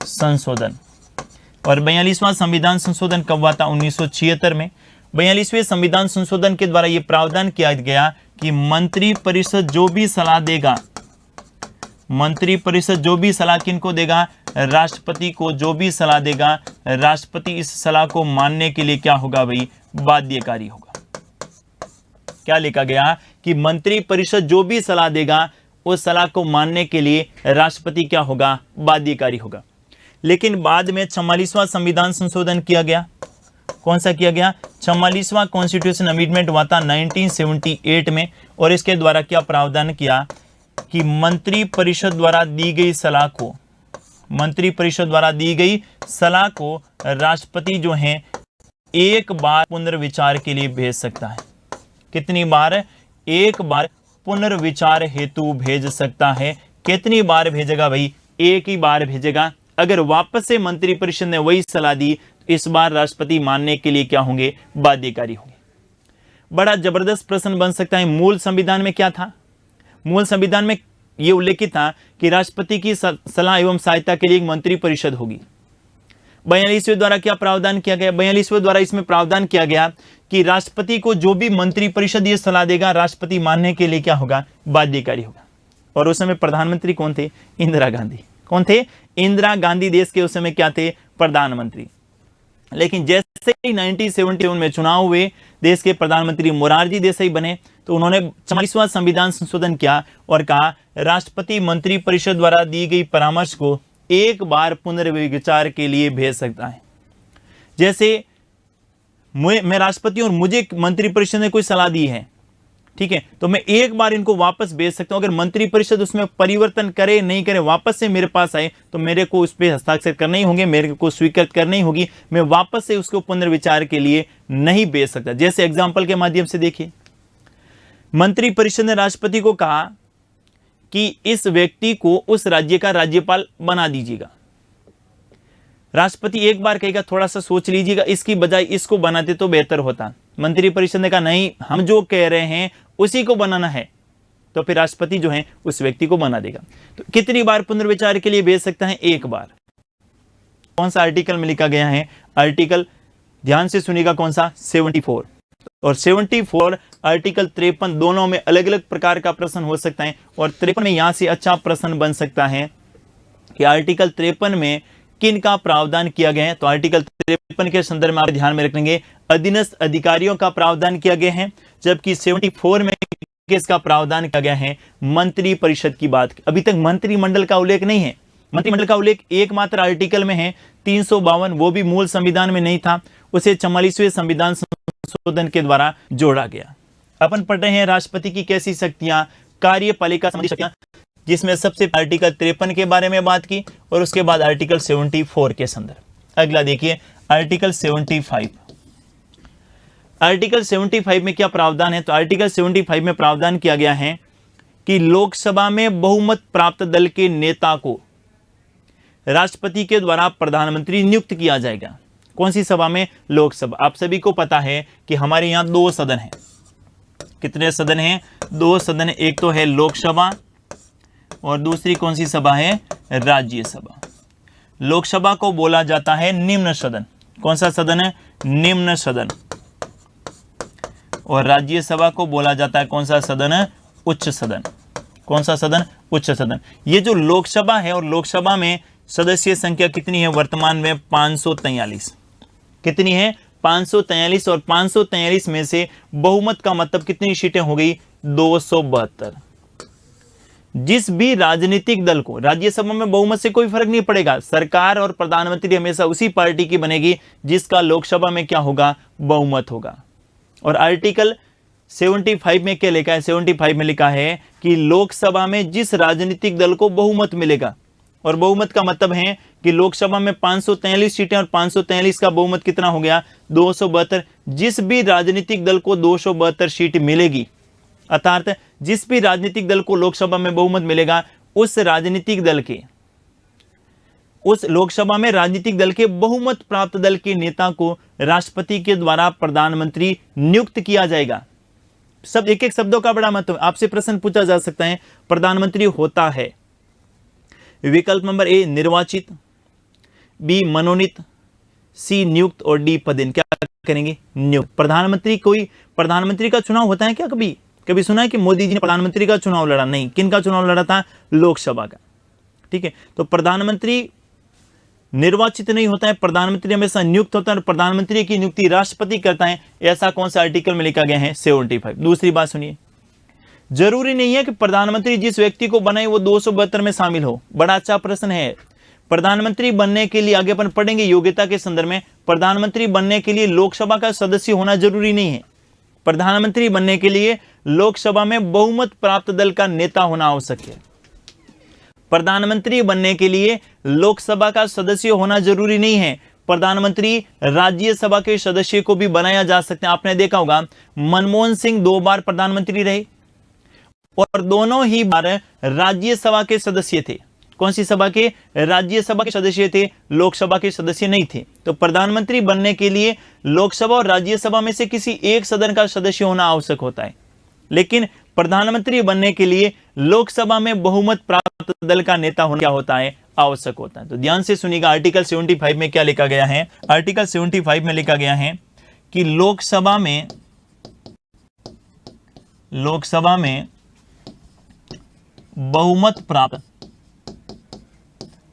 संशोधन। और 42वां संविधान संशोधन कब हुआ था? 1976 में। 42वें संविधान संशोधन के द्वारा यह प्रावधान किया गया कि मंत्री परिषद जो भी सलाह देगा, मंत्री परिषद जो भी सलाह किनको देगा? राष्ट्रपति को जो भी सलाह देगा, राष्ट्रपति इस सलाह को मानने के लिए क्या होगा भाई? बाध्यकारी होगा। क्या लिखा गया कि मंत्री परिषद जो भी सलाह देगा उस सलाह को मानने के लिए राष्ट्रपति क्या होगा? बाध्यकारी होगा। लेकिन बाद में 44वां संविधान संशोधन किया गया। कौन सा किया गया? 44वां कॉन्स्टिट्यूशन अमेंडमेंट हुआ था 1978 में, और इसके द्वारा क्या प्रावधान किया कि मंत्री परिषद द्वारा दी गई सलाह को, मंत्री परिषद द्वारा दी गई सलाह को राष्ट्रपति जो है एक बार पुनर्विचार के लिए भेज सकता है। कितनी बार? एक बार पुनर्विचार हेतु भेज सकता है। कितनी बार भेजेगा भाई? एक ही बार भेजेगा। अगर वापस से मंत्री परिषद ने वही सलाह दी तो इस बार राष्ट्रपति मानने के लिए क्या होंगे? बाध्यकारी होंगे। बड़ा जबरदस्त प्रश्न बन सकता है। मूल संविधान में क्या था? मूल संविधान में यह उल्लेखित था कि राष्ट्रपति की सलाह एवं सहायता के लिए एक मंत्री परिषद होगी। 42वें द्वारा क्या प्रावधान किया गया? 42वें द्वारा इसमें प्रावधान किया गया कि राष्ट्रपति को जो भी मंत्री परिषद ये सलाह देगा, राष्ट्रपति मानने के लिए क्या होगा? बाध्यकारी होगा। और उस समय प्रधानमंत्री कौन थे? इंदिरा गांधी। कौन थे? इंदिरा गांधी देश के उस समय क्या थे? प्रधानमंत्री। लेकिन जैसे ही 1971 में चुनाव हुए, देश के प्रधानमंत्री मोरारजी देसाई बने, तो उन्होंने 44वां संविधान संशोधन किया और कहा राष्ट्रपति मंत्रिपरिषद द्वारा दी गई परामर्श को एक बार पुनर्विचार के लिए भेज सकता है। जैसे मैं राष्ट्रपति और मुझे मंत्रिपरिषद ने कोई सलाह दी है, ठीक है, तो मैं एक बार इनको वापस भेज सकता हूं। अगर मंत्रिपरिषद उसमें परिवर्तन करे नहीं करे, वापस से मेरे पास आए, तो मेरे को उस पर हस्ताक्षर करने ही होंगे, मेरे को स्वीकृत करनी होगी, मैं वापस से उसको पुनर्विचार के लिए नहीं भेज सकता। जैसे एग्जाम्पल के माध्यम से देखिए, मंत्रिपरिषद ने राष्ट्रपति को कहा कि इस व्यक्ति को उस राज्य का राज्यपाल बना दीजिएगा। राष्ट्रपति एक बार कहेगा थोड़ा सा सोच लीजिएगा, इसकी बजाय इसको बनाते तो बेहतर होता। मंत्रिपरिषद ने कहा नहीं, हम जो कह रहे हैं उसी को बनाना है, तो फिर राष्ट्रपति जो है उस व्यक्ति को बना देगा। तो कितनी बार पुनर्विचार के लिए भेज सकता है? एक बार। कौन सा आर्टिकल में लिखा गया है? आर्टिकल, ध्यान से सुनिएगा, कौन सा? 74 और 74, आर्टिकल 53, दोनों में अलग अलग प्रकार का प्रश्न हो सकता है। और 53 में यहां से अच्छा प्रश्न बन सकता है कि आर्टिकल 53 में किन का प्रावधान किया गया है। तो आर्टिकल 53 के संदर्भ में आप ध्यान में रखेंगे अधीनस्थ अधिकारियों का प्रावधान किया गया है, जबकि 74 में किसका प्रावधान किया गया है? मंत्रिपरिषद की बात। अभी तक मंत्रिमंडल का उल्लेख नहीं है। मंत्रिमंडल का उल्लेख एकमात्र आर्टिकल में है 352, वो भी मूल संविधान में नहीं था, उसे 44वें संविधान संशोधन के द्वारा जोड़ा गया। अपन पढ़ रहे हैं राष्ट्रपति की कैसी शक्तियां, कार्यपालिका संबंधी शक्तियां, जिसमें सबसे आर्टिकल 53 के बारे में बात की और उसके बाद आर्टिकल 74 के संदर्भ। अगला देखिए आर्टिकल 75। आर्टिकल 75 में क्या प्रावधान है? तो आर्टिकल 75 में प्रावधान किया गया है कि लोकसभा में बहुमत प्राप्त दल के नेता को राष्ट्रपति के द्वारा प्रधानमंत्री नियुक्त किया जाएगा। कौन सी सभा में? लोकसभा। आप सभी को पता है कि हमारे यहां दो सदन हैं। कितने सदन हैं? दो सदन। एक तो है लोकसभा और दूसरी कौन सी सभा है? राज्यसभा। लोकसभा को बोला जाता है निम्न सदन। कौन सा सदन है? निम्न सदन। और राज्यसभा को बोला जाता है कौन सा सदन है? उच्च सदन। कौन सा सदन? उच्च सदन। ये जो लोकसभा है, और लोकसभा में सदस्य संख्या कितनी है वर्तमान में? 543। कितनी है? 543। और 543 में से बहुमत का मतलब कितनी सीटें हो गई? 272। जिस भी राजनीतिक दल को, राज्यसभा में बहुमत से कोई फर्क नहीं पड़ेगा, सरकार और प्रधानमंत्री हमेशा उसी पार्टी की बनेगी जिसका लोकसभा में क्या होगा? बहुमत होगा। और आर्टिकल 75 में क्या लिखा है? 75 में लिखा है कि लोकसभा में जिस राजनीतिक दल को बहुमत मिलेगा, और बहुमत का मतलब है कि लोकसभा में 543 सीटें और 543 का बहुमत कितना हो गया? 272। जिस भी राजनीतिक दल को 272 सीट मिलेगी, अर्थात जिस भी राजनीतिक दल को लोकसभा में बहुमत मिलेगा, उस राजनीतिक दल के, उस लोकसभा में राजनीतिक दल के बहुमत प्राप्त दल के नेता को राष्ट्रपति के द्वारा प्रधानमंत्री नियुक्त किया जाएगा। सब एक एक शब्दों का बड़ा महत्व। आपसे प्रश्न पूछा जा सकता है प्रधानमंत्री होता है, विकल्प नंबर ए निर्वाचित, बी मनोनीत, सी नियुक्त और डी पदेन। क्या करेंगे? नियुक्त। प्रधानमंत्री का चुनाव होता है क्या? कभी सुना है कि मोदी जी ने प्रधानमंत्री का चुनाव लड़ा? नहीं। किन का चुनाव लड़ा था? लोकसभा का। ठीक है, तो प्रधानमंत्री निर्वाचित नहीं होता है, प्रधानमंत्री हमेशा नियुक्त होता है, और प्रधानमंत्री की नियुक्ति राष्ट्रपति करता है। ऐसा कौन सा आर्टिकल में लिखा गया है? 75। दूसरी बात सुनिए, जरूरी नहीं है कि प्रधानमंत्री जिस व्यक्ति को बनाए वो 272 में शामिल हो। बड़ा अच्छा प्रश्न है। प्रधानमंत्री बनने के लिए आगे अपन पढ़ेंगे योग्यता के संदर्भ में, प्रधानमंत्री बनने के लिए लोकसभा का सदस्य होना जरूरी नहीं है। प्रधानमंत्री बनने के लिए लोकसभा में बहुमत प्राप्त दल का नेता होना आवश्यक है। प्रधानमंत्री बनने के लिए लोकसभा का सदस्य होना जरूरी नहीं है। प्रधानमंत्री राज्यसभा के सदस्य को भी बनाया जा सकता है। आपने देखा होगा मनमोहन सिंह 2 बार प्रधानमंत्री रहे और दोनों ही बार राज्यसभा के सदस्य थे। कौन सी सभा के? राज्यसभा के सदस्य थे, लोकसभा के सदस्य नहीं थे। तो प्रधानमंत्री बनने के लिए लोकसभा और राज्यसभा में से किसी एक सदन का सदस्य होना आवश्यक होता है, लेकिन प्रधानमंत्री बनने के लिए लोकसभा में बहुमत प्राप्त दल का नेता होना क्या होता है? आवश्यक होता है। तो ध्यान से सुनिएगा आर्टिकल 75 में क्या लिखा गया है? आर्टिकल 75 में लिखा गया है कि लोकसभा में बहुमत प्राप्त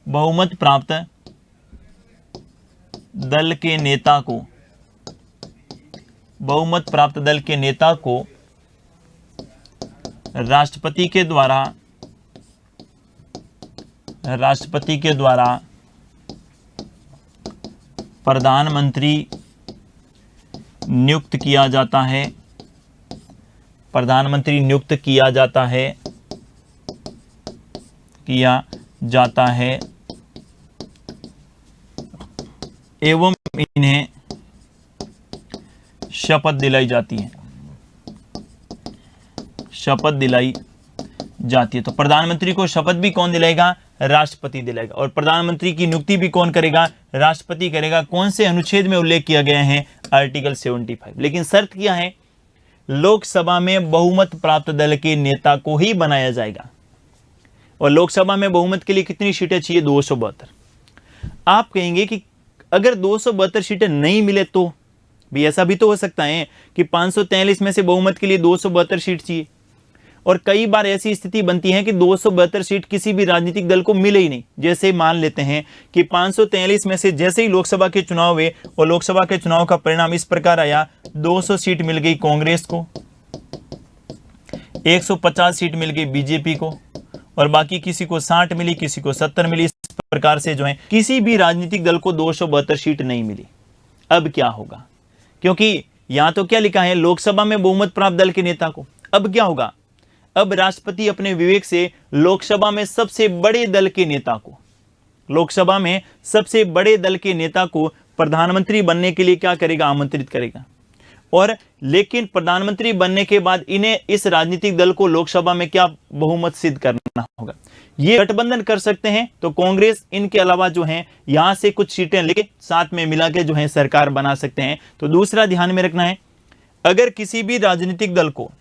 बहुमत प्राप्त दल के नेता को, बहुमत प्राप्त दल के नेता को राष्ट्रपति के द्वारा प्रधानमंत्री नियुक्त किया जाता है, प्रधानमंत्री नियुक्त किया जाता है एवं इन्हें शपथ दिलाई जाती है, शपथ दिलाई जाती है। तो प्रधानमंत्री को शपथ भी कौन दिलाएगा? राष्ट्रपति दिलाएगा। और प्रधानमंत्री की नियुक्ति भी कौन करेगा? राष्ट्रपति करेगा। कौन से अनुच्छेद में उल्लेख किया गया है? आर्टिकल 75। लेकिन शर्त क्या है? लोकसभा में बहुमत प्राप्त दल के नेता को ही बनाया जाएगा। और लोकसभा में बहुमत के लिए कितनी सीटें चाहिए? 272। आप कहेंगे कि अगर 272 सीटें नहीं मिले तो भी ऐसा भी तो हो सकता है कि 543 में से बहुमत के लिए 272 सीट चाहिए। और कई बार ऐसी स्थिति बनती है कि 272 सीट किसी भी राजनीतिक दल को मिले ही नहीं। जैसे मान लेते हैं कि 543 में से जैसे ही लोकसभा के चुनाव हुए और लोकसभा के चुनाव का परिणाम इस प्रकार आया, 200 सीट मिल गई कांग्रेस को, 150 सीट मिल गई बीजेपी को, और बाकी किसी को 60 मिली, किसी को 70 मिली। इस प्रकार से जो है किसी भी राजनीतिक दल को 272 सीट नहीं मिली। अब क्या होगा? क्योंकि यहां तो क्या लिखा है? लोकसभा में बहुमत प्राप्त दल के नेता को। अब क्या होगा? अब राष्ट्रपति अपने विवेक से लोकसभा में सबसे बड़े दल के नेता को, लोकसभा में सबसे बड़े दल के नेता को प्रधानमंत्री बनने के लिए क्या करेगा? आमंत्रित करेगा। और लेकिन प्रधानमंत्री बनने के बाद इन्हें, इस राजनीतिक दल को लोकसभा में क्या बहुमत सिद्ध करना होगा? ये गठबंधन कर सकते हैं। तो कांग्रेस इनके अलावा जो है यहां से कुछ सीटें लेके साथ में मिला के जो है सरकार बना सकते हैं। तो दूसरा ध्यान में रखना है, अगर किसी भी राजनीतिक दल को,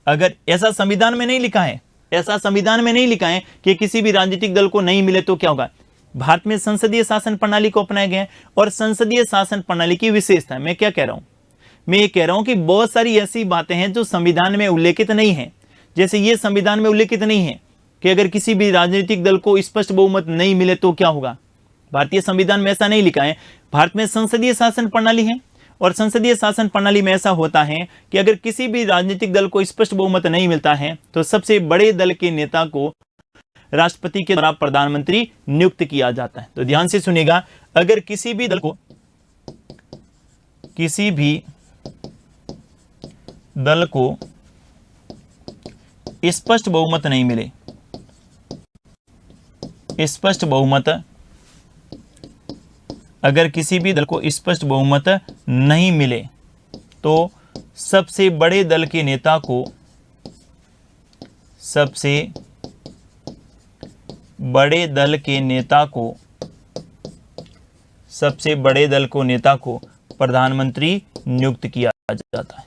अगर ऐसा संविधान में नहीं लिखा है, ऐसा संविधान में नहीं लिखा है कि किसी भी राजनीतिक दल को नहीं मिले तो क्या होगा? भारत में संसदीय शासन प्रणाली को अपनाया गया है। और संसदीय शासन प्रणाली की विशेषता है, मैं क्या कह रहा हूं? मैं ये कह रहा हूं कि बहुत सारी ऐसी बातें हैं जो संविधान में उल्लेखित नहीं है। जैसे ये संविधान में उल्लेखित नहीं है कि अगर किसी भी राजनीतिक दल को स्पष्ट बहुमत नहीं मिले तो क्या होगा। भारतीय संविधान में ऐसा नहीं लिखा है। भारत में संसदीय शासन प्रणाली है और संसदीय शासन प्रणाली में ऐसा होता है कि अगर किसी भी राजनीतिक दल को स्पष्ट बहुमत नहीं मिलता है तो सबसे बड़े दल के नेता को राष्ट्रपति के द्वारा प्रधानमंत्री नियुक्त किया जाता है। तो ध्यान से सुनिएगा, अगर किसी भी दल को, किसी भी दल को स्पष्ट बहुमत नहीं मिले, स्पष्ट बहुमत, अगर किसी भी दल को स्पष्ट बहुमत नहीं मिले तो सबसे बड़े दल के नेता को, सबसे बड़े दल के नेता को, सबसे बड़े दल को नेता को प्रधानमंत्री नियुक्त किया जाता है,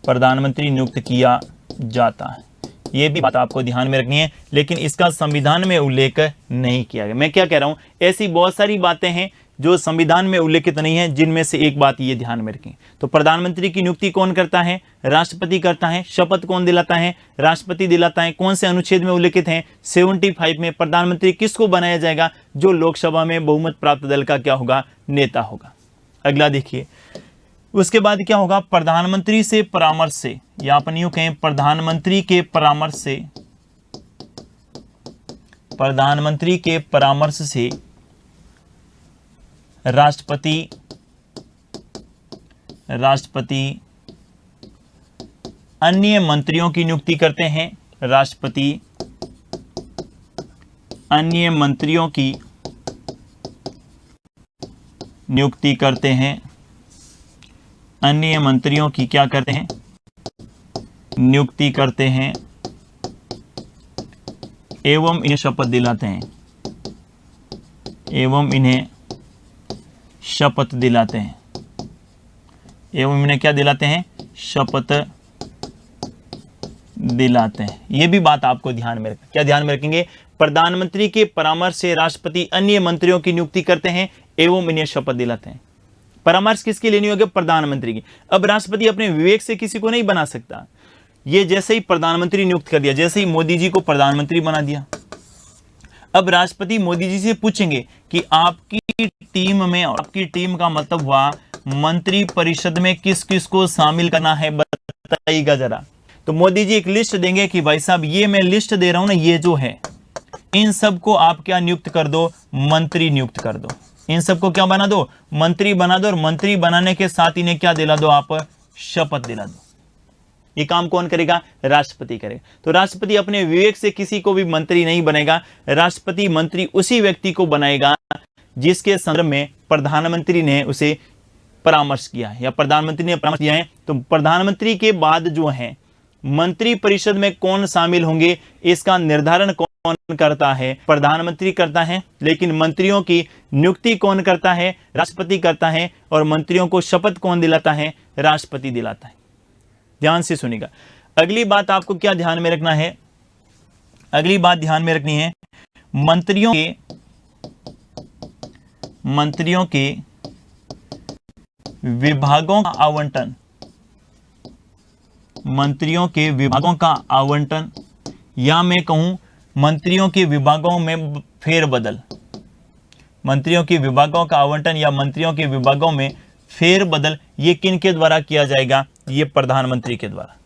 प्रधानमंत्री नियुक्त किया जाता है। ये भी बात आपको ध्यान में रखनी है, लेकिन इसका संविधान में उल्लेख नहीं किया गया। मैं क्या कह रहा हूं, ऐसी बहुत सारी बातें हैं जो संविधान में उल्लेखित नहीं है, जिनमें से एक बात ये ध्यान में रखें। तो प्रधानमंत्री की नियुक्ति कौन करता है? राष्ट्रपति करता है। शपथ कौन दिलाता है? राष्ट्रपति दिलाता है। कौन से अनुच्छेद में उल्लेखित है? 75 में। प्रधानमंत्री किसको बनाया जाएगा? जो लोकसभा में बहुमत प्राप्त दल का क्या होगा? नेता होगा। अगला देखिए, उसके बाद क्या होगा? प्रधानमंत्री से परामर्श से, या अपन यूं कहें प्रधानमंत्री के परामर्श से, प्रधानमंत्री के परामर्श से राष्ट्रपति अन्य मंत्रियों की नियुक्ति करते हैं। राष्ट्रपति अन्य मंत्रियों की नियुक्ति करते हैं, अन्य मंत्रियों की क्या करते हैं? नियुक्ति करते हैं एवं इन्हें शपथ दिलाते हैं, एवं इन्हें शपथ दिलाते हैं, एवं इन्हें क्या दिलाते हैं? शपथ दिलाते हैं। यह भी बात आपको ध्यान में रखना। क्या ध्यान में रखेंगे? प्रधानमंत्री के परामर्श से राष्ट्रपति अन्य मंत्रियों की नियुक्ति करते हैं एवं इन्हें शपथ दिलाते हैं। परामर्श किसकी लेनी होगी? प्रधानमंत्री की। अब राष्ट्रपति अपने विवेक से किसी को नहीं बना सकता। ये जैसे ही प्रधानमंत्री नियुक्त कर दिया, जैसे ही मोदी जी को प्रधानमंत्री बना दिया, अब राष्ट्रपति मोदी जी से पूछेंगे कि आपकी टीम में, और आपकी टीम का मतलब हुआ मंत्री परिषद में किस किस को शामिल करना है, बताइएगा जरा। तो मोदी जी एक लिस्ट देंगे कि भाई साहब ये मैं लिस्ट दे रहा हूं ना, ये जो है इन सबको आप क्या नियुक्त कर दो, मंत्री नियुक्त कर दो। इन सबको क्या बना दो, मंत्री बना दो। और मंत्री बनाने के साथ इन्हें क्या दिला दो, आप शपथ दिला दो। ये काम कौन करेगा, राष्ट्रपति करेगा। तो राष्ट्रपति अपने विवेक से किसी को भी मंत्री नहीं बनेगा। राष्ट्रपति मंत्री उसी व्यक्ति को बनाएगा जिसके संदर्भ में प्रधानमंत्री ने उसे परामर्श किया है या प्रधानमंत्री ने परामर्श दिया है। तो प्रधानमंत्री के बाद जो है मंत्री परिषद में कौन शामिल होंगे, इसका निर्धारण कौन करता है, प्रधानमंत्री करता है। लेकिन मंत्रियों की नियुक्ति कौन करता है, राष्ट्रपति करता है। और मंत्रियों को शपथ कौन दिलाता है, राष्ट्रपति दिलाता है। ध्यान से सुनिएगा। अगली बात आपको क्या ध्यान में रखना है, अगली बात ध्यान में रखनी है, मंत्रियों के विभागों का आवंटन, मंत्रियों के विभागों का आवंटन, या मैं कहूं मंत्रियों के विभागों में फेरबदल, मंत्रियों के विभागों का आवंटन या मंत्रियों के विभागों में फेरबदल, ये किन के द्वारा किया जाएगा, ये प्रधानमंत्री के द्वारा।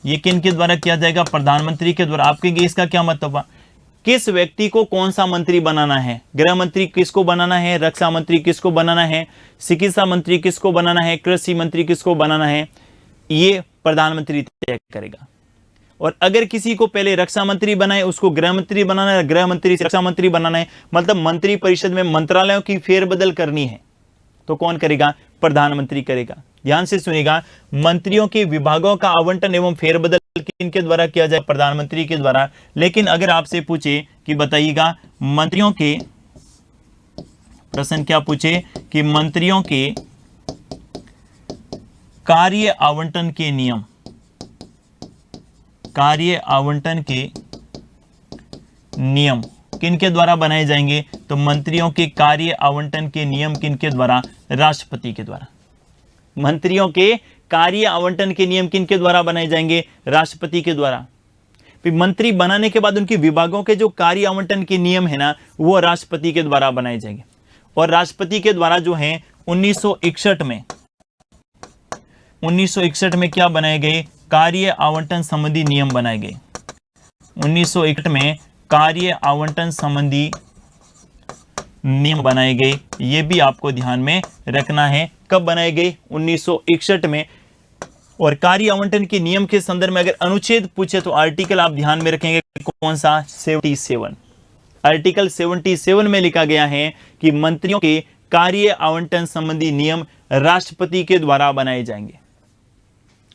ये किन के द्वारा किया जाएगा, प्रधानमंत्री के द्वारा। आपके इसका क्या मतलब हुआ, किस व्यक्ति को कौन सा मंत्री बनाना है, गृह मंत्री किसको बनाना है, रक्षा मंत्री किसको बनाना है, चिकित्सा मंत्री किसको बनाना है, कृषि मंत्री किसको बनाना है, ये प्रधानमंत्री तय करेगा। और अगर किसी को पहले रक्षा मंत्री बनाए उसको गृह मंत्री बनाना है, गृह मंत्री से रक्षा मंत्री बनाना है, मतलब मंत्री परिषद में मंत्रालयों की फेरबदल करनी है, तो कौन करेगा, प्रधानमंत्री करेगा। ध्यान से सुनिएगा, मंत्रियों के विभागों का आवंटन एवं फेरबदल किनके द्वारा किया जाए, प्रधानमंत्री के द्वारा। लेकिन अगर आपसे पूछे कि बताइएगा मंत्रियों के, प्रश्न क्या पूछे कि मंत्रियों के कार्य आवंटन के नियम, कार्य आवंटन के नियम किनके द्वारा बनाए जाएंगे, तो मंत्रियों के कार्य आवंटन के नियम किनके द्वारा, राष्ट्रपति के द्वारा। मंत्रियों के कार्य आवंटन के नियम किनके द्वारा बनाए जाएंगे, राष्ट्रपति के द्वारा। फिर मंत्री बनाने के बाद उनके विभागों के जो कार्य आवंटन के नियम है ना, वो राष्ट्रपति के द्वारा बनाए जाएंगे। और राष्ट्रपति के द्वारा जो है 1961 में क्या बनाए गए, कार्य आवंटन संबंधी नियम बनाए गए। 1961 में कार्य आवंटन संबंधी नियम बनाए गए, ये भी आपको ध्यान में रखना है। कब बनाए गए, 1961 में। और कार्य आवंटन के नियम के संदर्भ में अगर अनुच्छेद पूछे तो आर्टिकल आप ध्यान में रखेंगे कौन सा, 77। आर्टिकल 77 में लिखा गया है कि मंत्रियों के कार्य आवंटन संबंधी नियम राष्ट्रपति के द्वारा बनाए जाएंगे।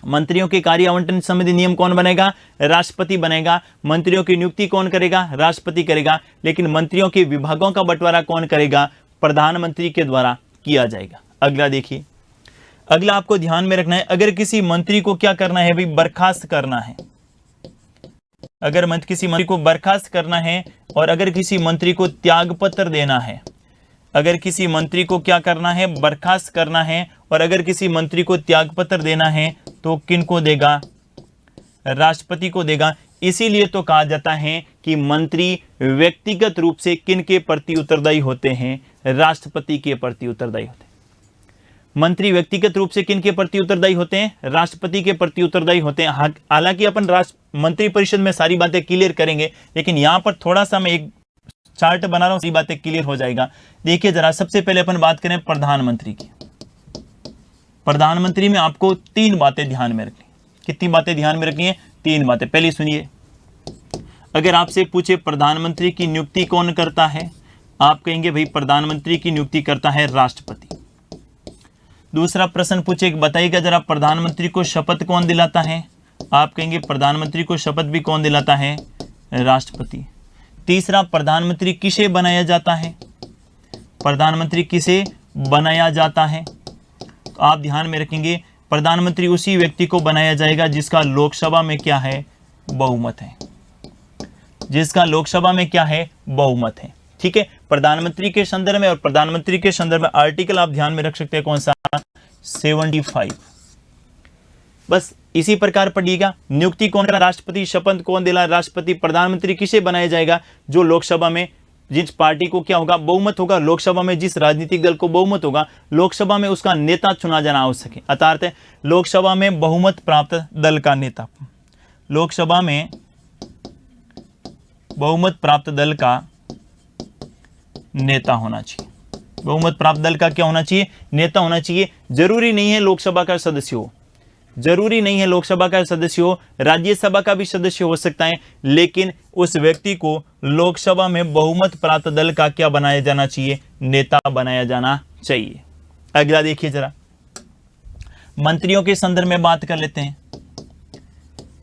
मंत्रियों के कार्य आवंटन संबंधी नियम कौन बनेगा, राष्ट्रपति बनेगा। मंत्रियों की नियुक्ति कौन करेगा, राष्ट्रपति करेगा। लेकिन मंत्रियों के विभागों का बंटवारा कौन करेगा, प्रधानमंत्री के द्वारा किया जाएगा। अगला देखिए, अगला आपको ध्यान में रखना है, अगर किसी मंत्री को क्या करना है भाई, बर्खास्त करना है। अगर किसी मंत्री को बर्खास्त करना है और अगर किसी मंत्री को त्यागपत्र देना है, अगर किसी मंत्री को क्या करना है, बर्खास्त करना है, और अगर किसी मंत्री को त्यागपत्र देना है तो किन को देगा, राष्ट्रपति को देगा। इसीलिए तो कहा जाता है कि मंत्री व्यक्तिगत रूप से किन के प्रति उत्तरदायी होते हैं, राष्ट्रपति के प्रति उत्तरदायी होते हैं। मंत्री व्यक्तिगत रूप से किन के प्रति उत्तरदायी होते हैं, राष्ट्रपति के प्रति उत्तरदायी होते हैं। हालांकि अपन मंत्री परिषद में सारी बातें क्लियर करेंगे, लेकिन यहां पर थोड़ा सा मैं एक चार्ट बना रहा हूं, सारी बातें क्लियर हो जाएगा। देखिए जरा, सबसे पहले अपन बात करें प्रधानमंत्री की। प्रधानमंत्री में आपको 3 बातें ध्यान में रखनी। कितनी बातें ध्यान में रखनी है, 3 बातें। पहली सुनिए, अगर आपसे पूछे प्रधानमंत्री की नियुक्ति कौन करता है, आप कहेंगे भाई प्रधानमंत्री की नियुक्ति करता है राष्ट्रपति। दूसरा प्रश्न पूछे, बताइएगा जरा प्रधानमंत्री को शपथ कौन दिलाता है, आप कहेंगे प्रधानमंत्री को शपथ भी कौन दिलाता है, राष्ट्रपति। तीसरा, प्रधानमंत्री किसे बनाया जाता है, प्रधानमंत्री किसे बनाया जाता है, तो आप ध्यान में रखेंगे प्रधानमंत्री उसी व्यक्ति को बनाया जाएगा जिसका लोकसभा में क्या है, बहुमत है, जिसका लोकसभा में क्या है, बहुमत है। ठीक है, प्रधानमंत्री के संदर्भ में, और प्रधानमंत्री के संदर्भ में आर्टिकल आप ध्यान में रख सकते हैं कौन सा, 75। बस इसी प्रकार पढ़िएगा। नियुक्ति कौन करा? राष्ट्रपति। शपथ कौन दिला? राष्ट्रपति। प्रधानमंत्री किसे बनाया जाएगा? जो लोकसभा में जिस पार्टी को क्या होगा? बहुमत होगा। लोकसभा में जिस राजनीतिक दल को बहुमत होगा, लोकसभा में उसका नेता चुना जाना आवश्यक है। अर्थात लोकसभा में बहुमत प्राप्त दल का नेता, लोकसभा में बहुमत प्राप्त दल का नेता होना चाहिए। बहुमत प्राप्त दल का क्या होना चाहिए? नेता होना चाहिए। जरूरी नहीं है लोकसभा का सदस्य हो, जरूरी नहीं है लोकसभा का सदस्य हो, राज्यसभा का भी सदस्य हो सकता है, लेकिन उस व्यक्ति को लोकसभा में बहुमत प्राप्त दल का क्या बनाया जाना चाहिए? नेता बनाया जाना चाहिए। अगला देखिए जरा, मंत्रियों के संदर्भ में बात कर लेते हैं।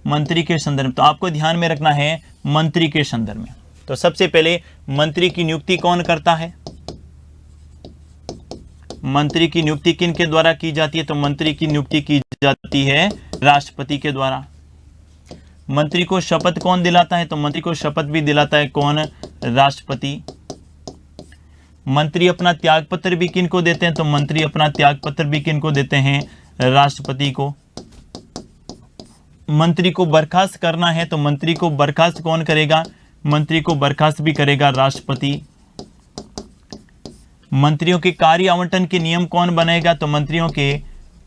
मंत्री के संदर्भ, तो आपको ध्यान में रखना है मंत्री के संदर्भ में। तो सबसे पहले मंत्री की नियुक्ति कौन करता है? मंत्री की नियुक्ति किन के द्वारा की जाती है? तो मंत्री की नियुक्ति की जाती है राष्ट्रपति के द्वारा। मंत्री को शपथ कौन दिलाता है? तो मंत्री को शपथ भी दिलाता है कौन? राष्ट्रपति। मंत्री अपना त्याग पत्र भी किन को देते हैं? तो मंत्री अपना त्याग पत्र भी किन को देते हैं? राष्ट्रपति को। मंत्री को बर्खास्त करना है तो मंत्री को बर्खास्त कौन करेगा? मंत्री को बर्खास्त भी करेगा राष्ट्रपति। मंत्रियों के कार्य आवंटन के नियम कौन बनाएगा? तो मंत्रियों के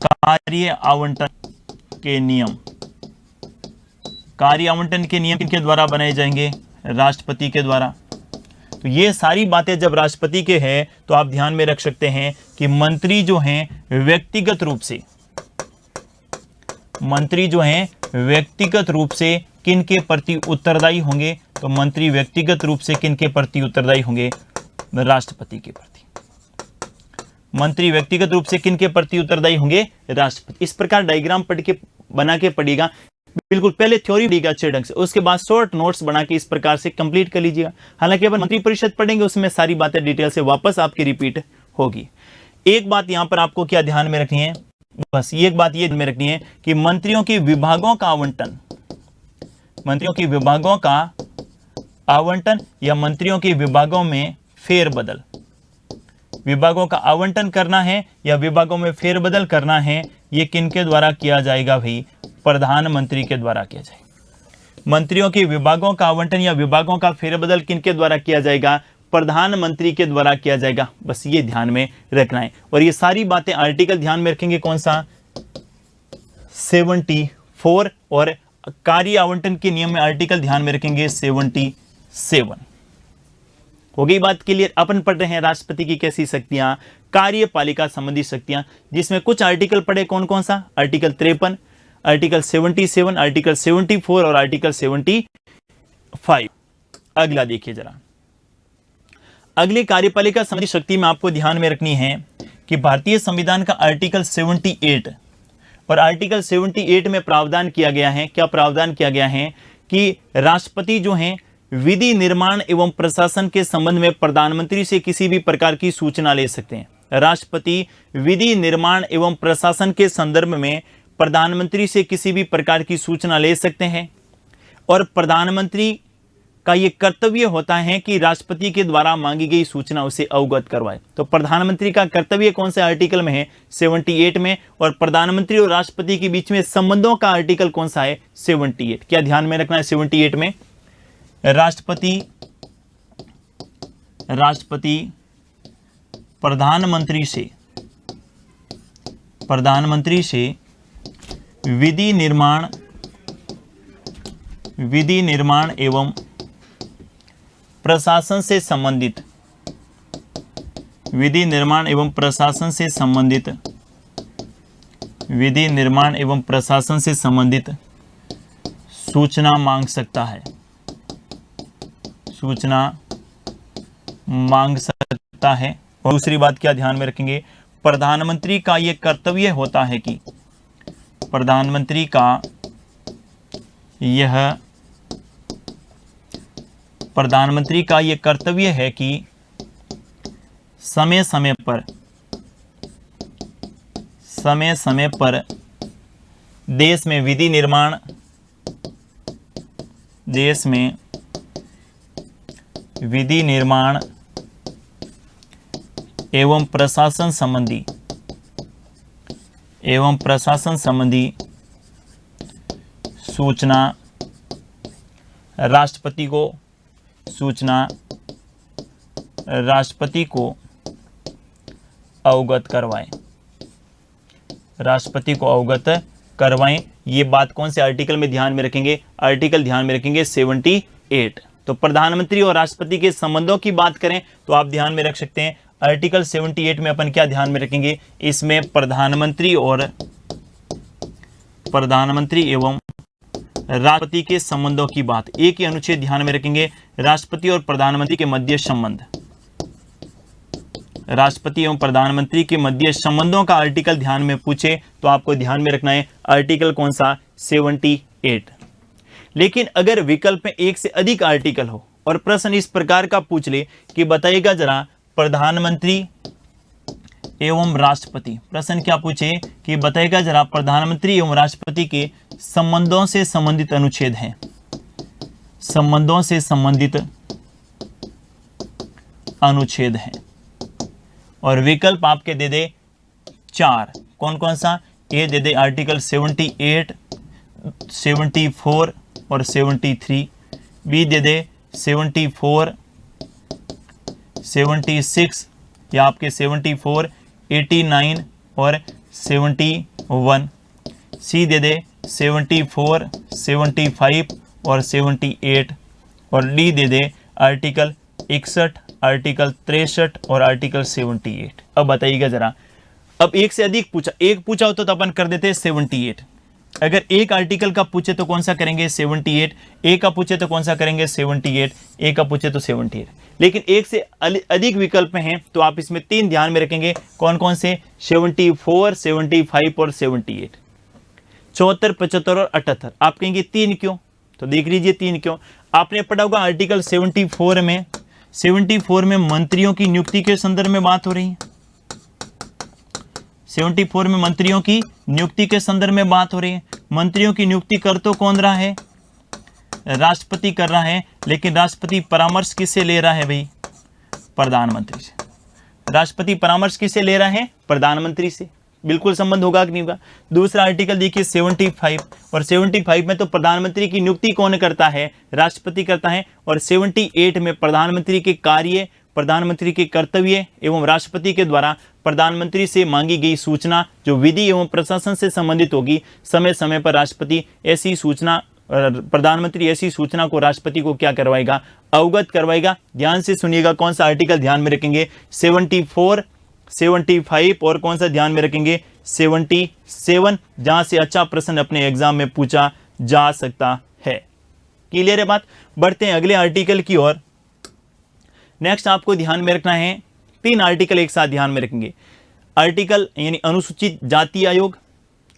कार्य आवंटन के नियम, कार्य आवंटन के नियम किनके द्वारा बनाए जाएंगे? राष्ट्रपति के द्वारा। तो ये सारी बातें जब राष्ट्रपति के हैं तो आप ध्यान में रख सकते हैं कि मंत्री जो हैं व्यक्तिगत रूप से, मंत्री जो हैं व्यक्तिगत रूप से किन के प्रति उत्तरदायी होंगे? तो मंत्री व्यक्तिगत रूप से किन के प्रति उत्तरदायी होंगे? राष्ट्रपति के प्रति। मंत्री व्यक्तिगत रूप से किन के प्रति उत्तरदायी होंगे? राष्ट्रपति। इस प्रकार डायग्राम पढ़ के बना के पढ़िएगा। बिल्कुल पहले थ्योरी पढ़िएगा अच्छे ढंग से, उसके बाद शॉर्ट नोट्स बना के इस प्रकार से कंप्लीट कर लीजिएगा। हालांकि अपन मंत्री परिषद पढ़ेंगे उसमें सारी बातें डिटेल से वापस आपकी रिपीट होगी। एक बात यहां पर आपको क्या ध्यान में रखनी है? बस एक बात ये ध्यान में रखनी है कि मंत्रियों के विभागों का आवंटन, मंत्रियों के विभागों का आवंटन या मंत्रियों के विभागों में फेरबदल, विभागों का आवंटन करना है या विभागों में फेरबदल करना है, ये किनके द्वारा किया जाएगा भाई? प्रधानमंत्री के द्वारा किया जाएगा। मंत्रियों के विभागों का आवंटन या विभागों का फेरबदल किनके द्वारा किया जाएगा? प्रधानमंत्री के द्वारा किया जाएगा। बस ये ध्यान में रखना है। और ये सारी बातें आर्टिकल ध्यान में रखेंगे कौन सा? 74 और कार्य आवंटन के नियम में आर्टिकल ध्यान में रखेंगे 77। हो गई बात क्लियर? अपन पढ़ रहे हैं राष्ट्रपति की कैसी शक्तियां? कार्यपालिका संबंधी शक्तियां, जिसमें कुछ आर्टिकल पढ़े कौन कौन सा? आर्टिकल 53, आर्टिकल 77, आर्टिकल 74 और आर्टिकल 75। अगला देखिए जरा, अगली कार्यपालिका संबंधी शक्ति में आपको ध्यान में रखनी है कि भारतीय संविधान का आर्टिकल 78 और आर्टिकल 78 में प्रावधान किया गया है। क्या प्रावधान किया गया है? कि राष्ट्रपति जो हैं विधि निर्माण एवं प्रशासन के संबंध में प्रधानमंत्री से किसी भी प्रकार की सूचना ले सकते हैं। राष्ट्रपति विधि निर्माण एवं प्रशासन के संदर्भ में प्रधानमंत्री से किसी भी प्रकार की सूचना ले सकते हैं और प्रधानमंत्री का यह कर्तव्य होता है कि राष्ट्रपति के द्वारा मांगी गई सूचना उसे अवगत करवाए। तो प्रधानमंत्री का कर्तव्य कौन से आर्टिकल में है? 78 में। और प्रधानमंत्री और राष्ट्रपति के बीच में संबंधों का आर्टिकल कौन सा है? 78। क्या ध्यान में रखना है? 78 में राष्ट्रपति प्रधानमंत्री से विधि निर्माण एवं प्रशासन से संबंधित, विधि निर्माण एवं प्रशासन से संबंधित, विधि निर्माण एवं प्रशासन से संबंधित सूचना मांग सकता है, सूचना मांग सकता है। और दूसरी बात क्या ध्यान में रखेंगे? प्रधानमंत्री का यह कर्तव्य होता है कि प्रधानमंत्री का यह कर्तव्य है कि समय समय पर देश में विधि निर्माण एवं प्रशासन संबंधी सूचना राष्ट्रपति को अवगत करवाएं, राष्ट्रपति को अवगत करवाएं। ये बात कौन से आर्टिकल में ध्यान में रखेंगे? आर्टिकल ध्यान में रखेंगे 78। तो प्रधानमंत्री और राष्ट्रपति के संबंधों की बात करें तो आप ध्यान में रख सकते हैं आर्टिकल 78 में अपन क्या ध्यान में रखेंगे? इसमें प्रधानमंत्री एवं राष्ट्रपति के संबंधों की बात, एक ही अनुच्छेद ध्यान में रखेंगे, राष्ट्रपति और प्रधानमंत्री के मध्य संबंध, राष्ट्रपति एवं प्रधानमंत्री के मध्य संबंधों का आर्टिकल ध्यान में पूछे तो आपको ध्यान में रखना है आर्टिकल कौन सा? 78। लेकिन अगर विकल्प में एक से अधिक आर्टिकल हो और प्रश्न इस प्रकार का पूछ ले कि बताइएगा जरा प्रधानमंत्री एवं राष्ट्रपति, प्रश्न क्या पूछे कि बताइएगा जरा प्रधानमंत्री एवं राष्ट्रपति के संबंधों से संबंधित अनुच्छेद हैं, संबंधों से संबंधित अनुच्छेद हैं, और विकल्प आपके दे दे 4। कौन कौन सा? ए दे दे आर्टिकल 78, 74 और 73, बी दे दे 74, 76 या आपके 74, 89 और 71, सी दे दे 74, 75 और 78, और डी दे दे आर्टिकल 61, आर्टिकल 63 और आर्टिकल 78। अब बताइएगा जरा, अब एक से अधिक पूछा, एक पूछा होता तो अपन कर देते 78। अगर एक आर्टिकल का पूछे तो कौन सा करेंगे? 78। ए का पूछे तो कौन सा करेंगे? 78। ए का पूछे तो 78। लेकिन एक से अधिक विकल्प हैं तो आप इसमें 3 ध्यान में रखेंगे। कौन कौन से? 74, 75 और 78। 74, 75 और 78। आप कहेंगे 3 क्यों? तो देख लीजिए 3 क्यों। आपने पढ़ा होगा आर्टिकल 74 में मंत्रियों की नियुक्ति के संदर्भ में बात हो रही है। 74 में मंत्रियों की नियुक्ति के संदर्भ में बात हो रही है। मंत्रियों की नियुक्ति कर तो कौन रहा है? राष्ट्रपति कर रहा है, लेकिन राष्ट्रपति परामर्श किससे ले रहा है भाई? प्रधानमंत्री से। राष्ट्रपति परामर्श किससे ले रहा है? प्रधानमंत्री से। बिल्कुल संबंध होगा कि नहीं होगा? दूसरा आर्टिकल देखिए 75, और 75 में तो प्रधानमंत्री की नियुक्ति कौन करता है? राष्ट्रपति करता है। और 78 में प्रधानमंत्री के कार्य, प्रधानमंत्री के कर्तव्य एवं राष्ट्रपति के द्वारा प्रधानमंत्री से मांगी गई सूचना जो विधि एवं प्रशासन से संबंधित होगी, समय समय पर राष्ट्रपति ऐसी सूचना, प्रधानमंत्री ऐसी सूचना को राष्ट्रपति को क्या करवाएगा? अवगत करवाएगा। ध्यान से सुनिएगा, कौन सा आर्टिकल ध्यान में रखेंगे? 74, 75 और कौन सा ध्यान में रखेंगे? 77, जहां से अच्छा प्रश्न अपने एग्जाम में पूछा जा सकता है। क्लियर है बात? बढ़ते हैं अगले आर्टिकल की ओर। नेक्स्ट आपको ध्यान में रखना है 3 आर्टिकल एक साथ ध्यान में रखेंगे। आर्टिकल यानी अनुसूचित जाति आयोग,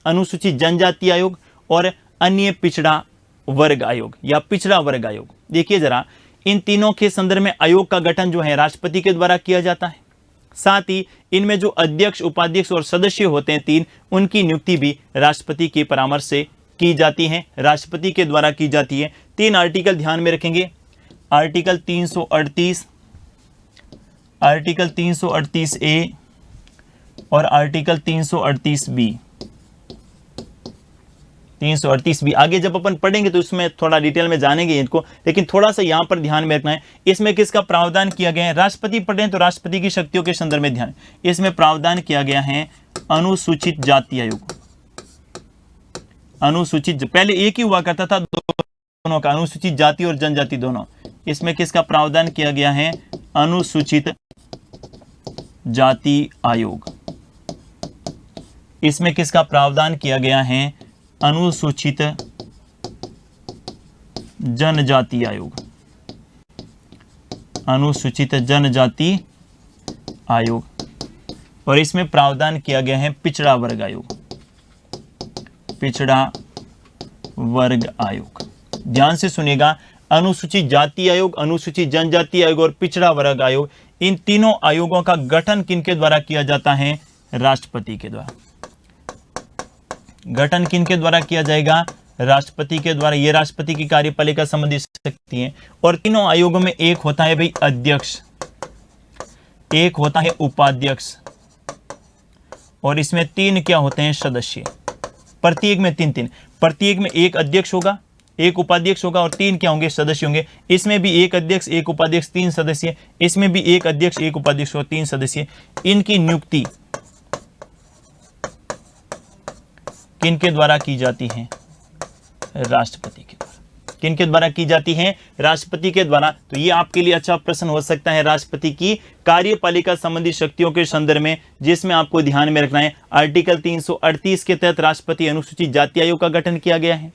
अनुसूचित जनजाति आयोग और अन्य पिछड़ा वर्ग आयोग या पिछड़ा वर्ग आयोग। देखिए जरा, इन तीनों के संदर्भ में आयोग का गठन जो है राष्ट्रपति के द्वारा किया जाता है। साथ ही इनमें जो अध्यक्ष, उपाध्यक्ष और सदस्य होते हैं 3, उनकी नियुक्ति भी राष्ट्रपति के परामर्श से की जाती है, राष्ट्रपति के द्वारा की जाती है। 3 आर्टिकल ध्यान में रखेंगे। आर्टिकल 338, आर्टिकल 338 ए और आर्टिकल 338 बी। 338 बी आगे जब अपन पढ़ेंगे तो इसमें थोड़ा डिटेल में जानेंगे इनको, लेकिन थोड़ा सा यहां पर ध्यान में रखना है। इसमें किसका प्रावधान किया गया है? राष्ट्रपति पढ़े तो राष्ट्रपति की शक्तियों के संदर्भ में ध्यान। इसमें प्रावधान किया गया है अनुसूचित जाति आयोग। अनुसूचित, पहले एक ही हुआ करता था दोनों का, अनुसूचित जाति और जनजाति दोनों। इसमें किसका प्रावधान किया गया है? अनुसूचित जाति आयोग। इसमें किसका प्रावधान किया गया है? अनुसूचित जनजाति आयोग। अनुसूचित जनजाति आयोग। और इसमें प्रावधान किया गया है पिछड़ा वर्ग आयोग। पिछड़ा वर्ग आयोग। ध्यान से सुनिएगा, अनुसूचित जाति आयोग, अनुसूचित जनजाति आयोग और पिछड़ा वर्ग आयोग, इन तीनों आयोगों का गठन किनके द्वारा किया जाता है? राष्ट्रपति के द्वारा। गठन किनके द्वारा किया जाएगा? राष्ट्रपति के द्वारा। ये राष्ट्रपति की कार्यपालिका संबंधी शक्ति है। और तीनों आयोगों में एक होता है भाई अध्यक्ष, एक होता है उपाध्यक्ष, और इसमें 3 क्या होते हैं? सदस्य। प्रत्येक में 3-3, प्रत्येक में एक अध्यक्ष होगा, एक उपाध्यक्ष होगा और 3 क्या होंगे, सदस्य होंगे। इसमें भी एक अध्यक्ष, एक उपाध्यक्ष, 3 सदस्य। इसमें भी एक अध्यक्ष, एक उपाध्यक्ष और 3 सदस्य। इनकी नियुक्ति किनके द्वारा की जाती है, राष्ट्रपति के द्वारा। किनके द्वारा की जाती है, राष्ट्रपति के द्वारा। तो ये आपके लिए अच्छा प्रश्न हो सकता है, राष्ट्रपति की कार्यपालिका संबंधी शक्तियों के संदर्भ में, जिसमें आपको ध्यान में रखना है आर्टिकल 338 के तहत राष्ट्रपति अनुसूचित जाति आयोग का गठन किया गया है।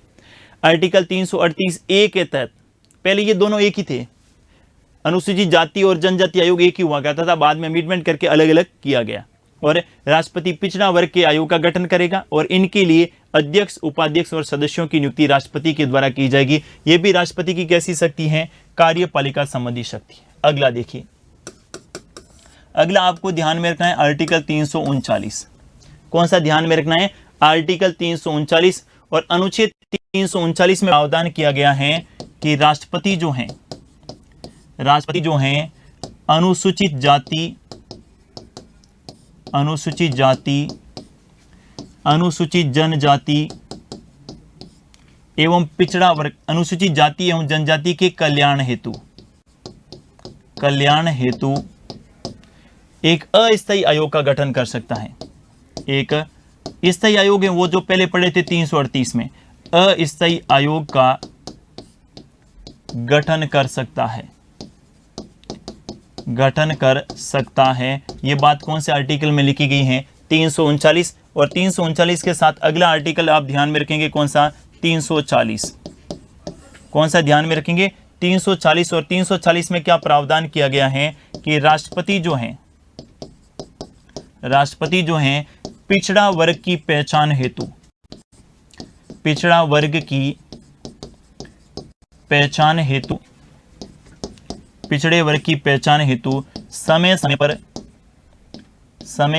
आर्टिकल 338A के तहत, पहले ये दोनों एक ही थे, अनुसूचित जाति और जनजाति आयोग एक ही हुआ करता था, बाद में अमेंडमेंट करके अलग अलग किया गया। और राष्ट्रपति पिछड़ा वर्ग के आयोग का गठन करेगा और इनके लिए अध्यक्ष, उपाध्यक्ष और सदस्यों की नियुक्ति राष्ट्रपति के द्वारा की जाएगी। यह भी राष्ट्रपति की कैसी शक्ति है, कार्यपालिका संबंधी शक्ति। अगला देखिए, अगला आपको ध्यान में रखना है आर्टिकल 339। कौन सा ध्यान में रखना है, आर्टिकल 339। और अनुच्छेद 339 में प्रावधान किया गया है कि राष्ट्रपति जो हैं अनुसूचित जाति, अनुसूचित जनजाति एवं पिछड़ा वर्ग, अनुसूचित जाति एवं जनजाति के कल्याण हेतु एक अस्थायी आयोग का गठन कर सकता है। एक स्थायी आयोग है वो जो पहले पढ़े थे 338 में, अस्थायी आयोग का गठन कर सकता है। ये बात कौन से आर्टिकल में लिखी गई है, 339। और 339 के साथ अगला आर्टिकल आप ध्यान में रखेंगे, कौन सा, 340। कौन सा ध्यान में रखेंगे, 340। और 340 में क्या प्रावधान किया गया है कि राष्ट्रपति जो हैं पिछड़ा वर्ग की पहचान हेतु, पिछड़ा वर्ग की पहचान हेतु, पिछड़े वर्ग की पहचान हेतु समय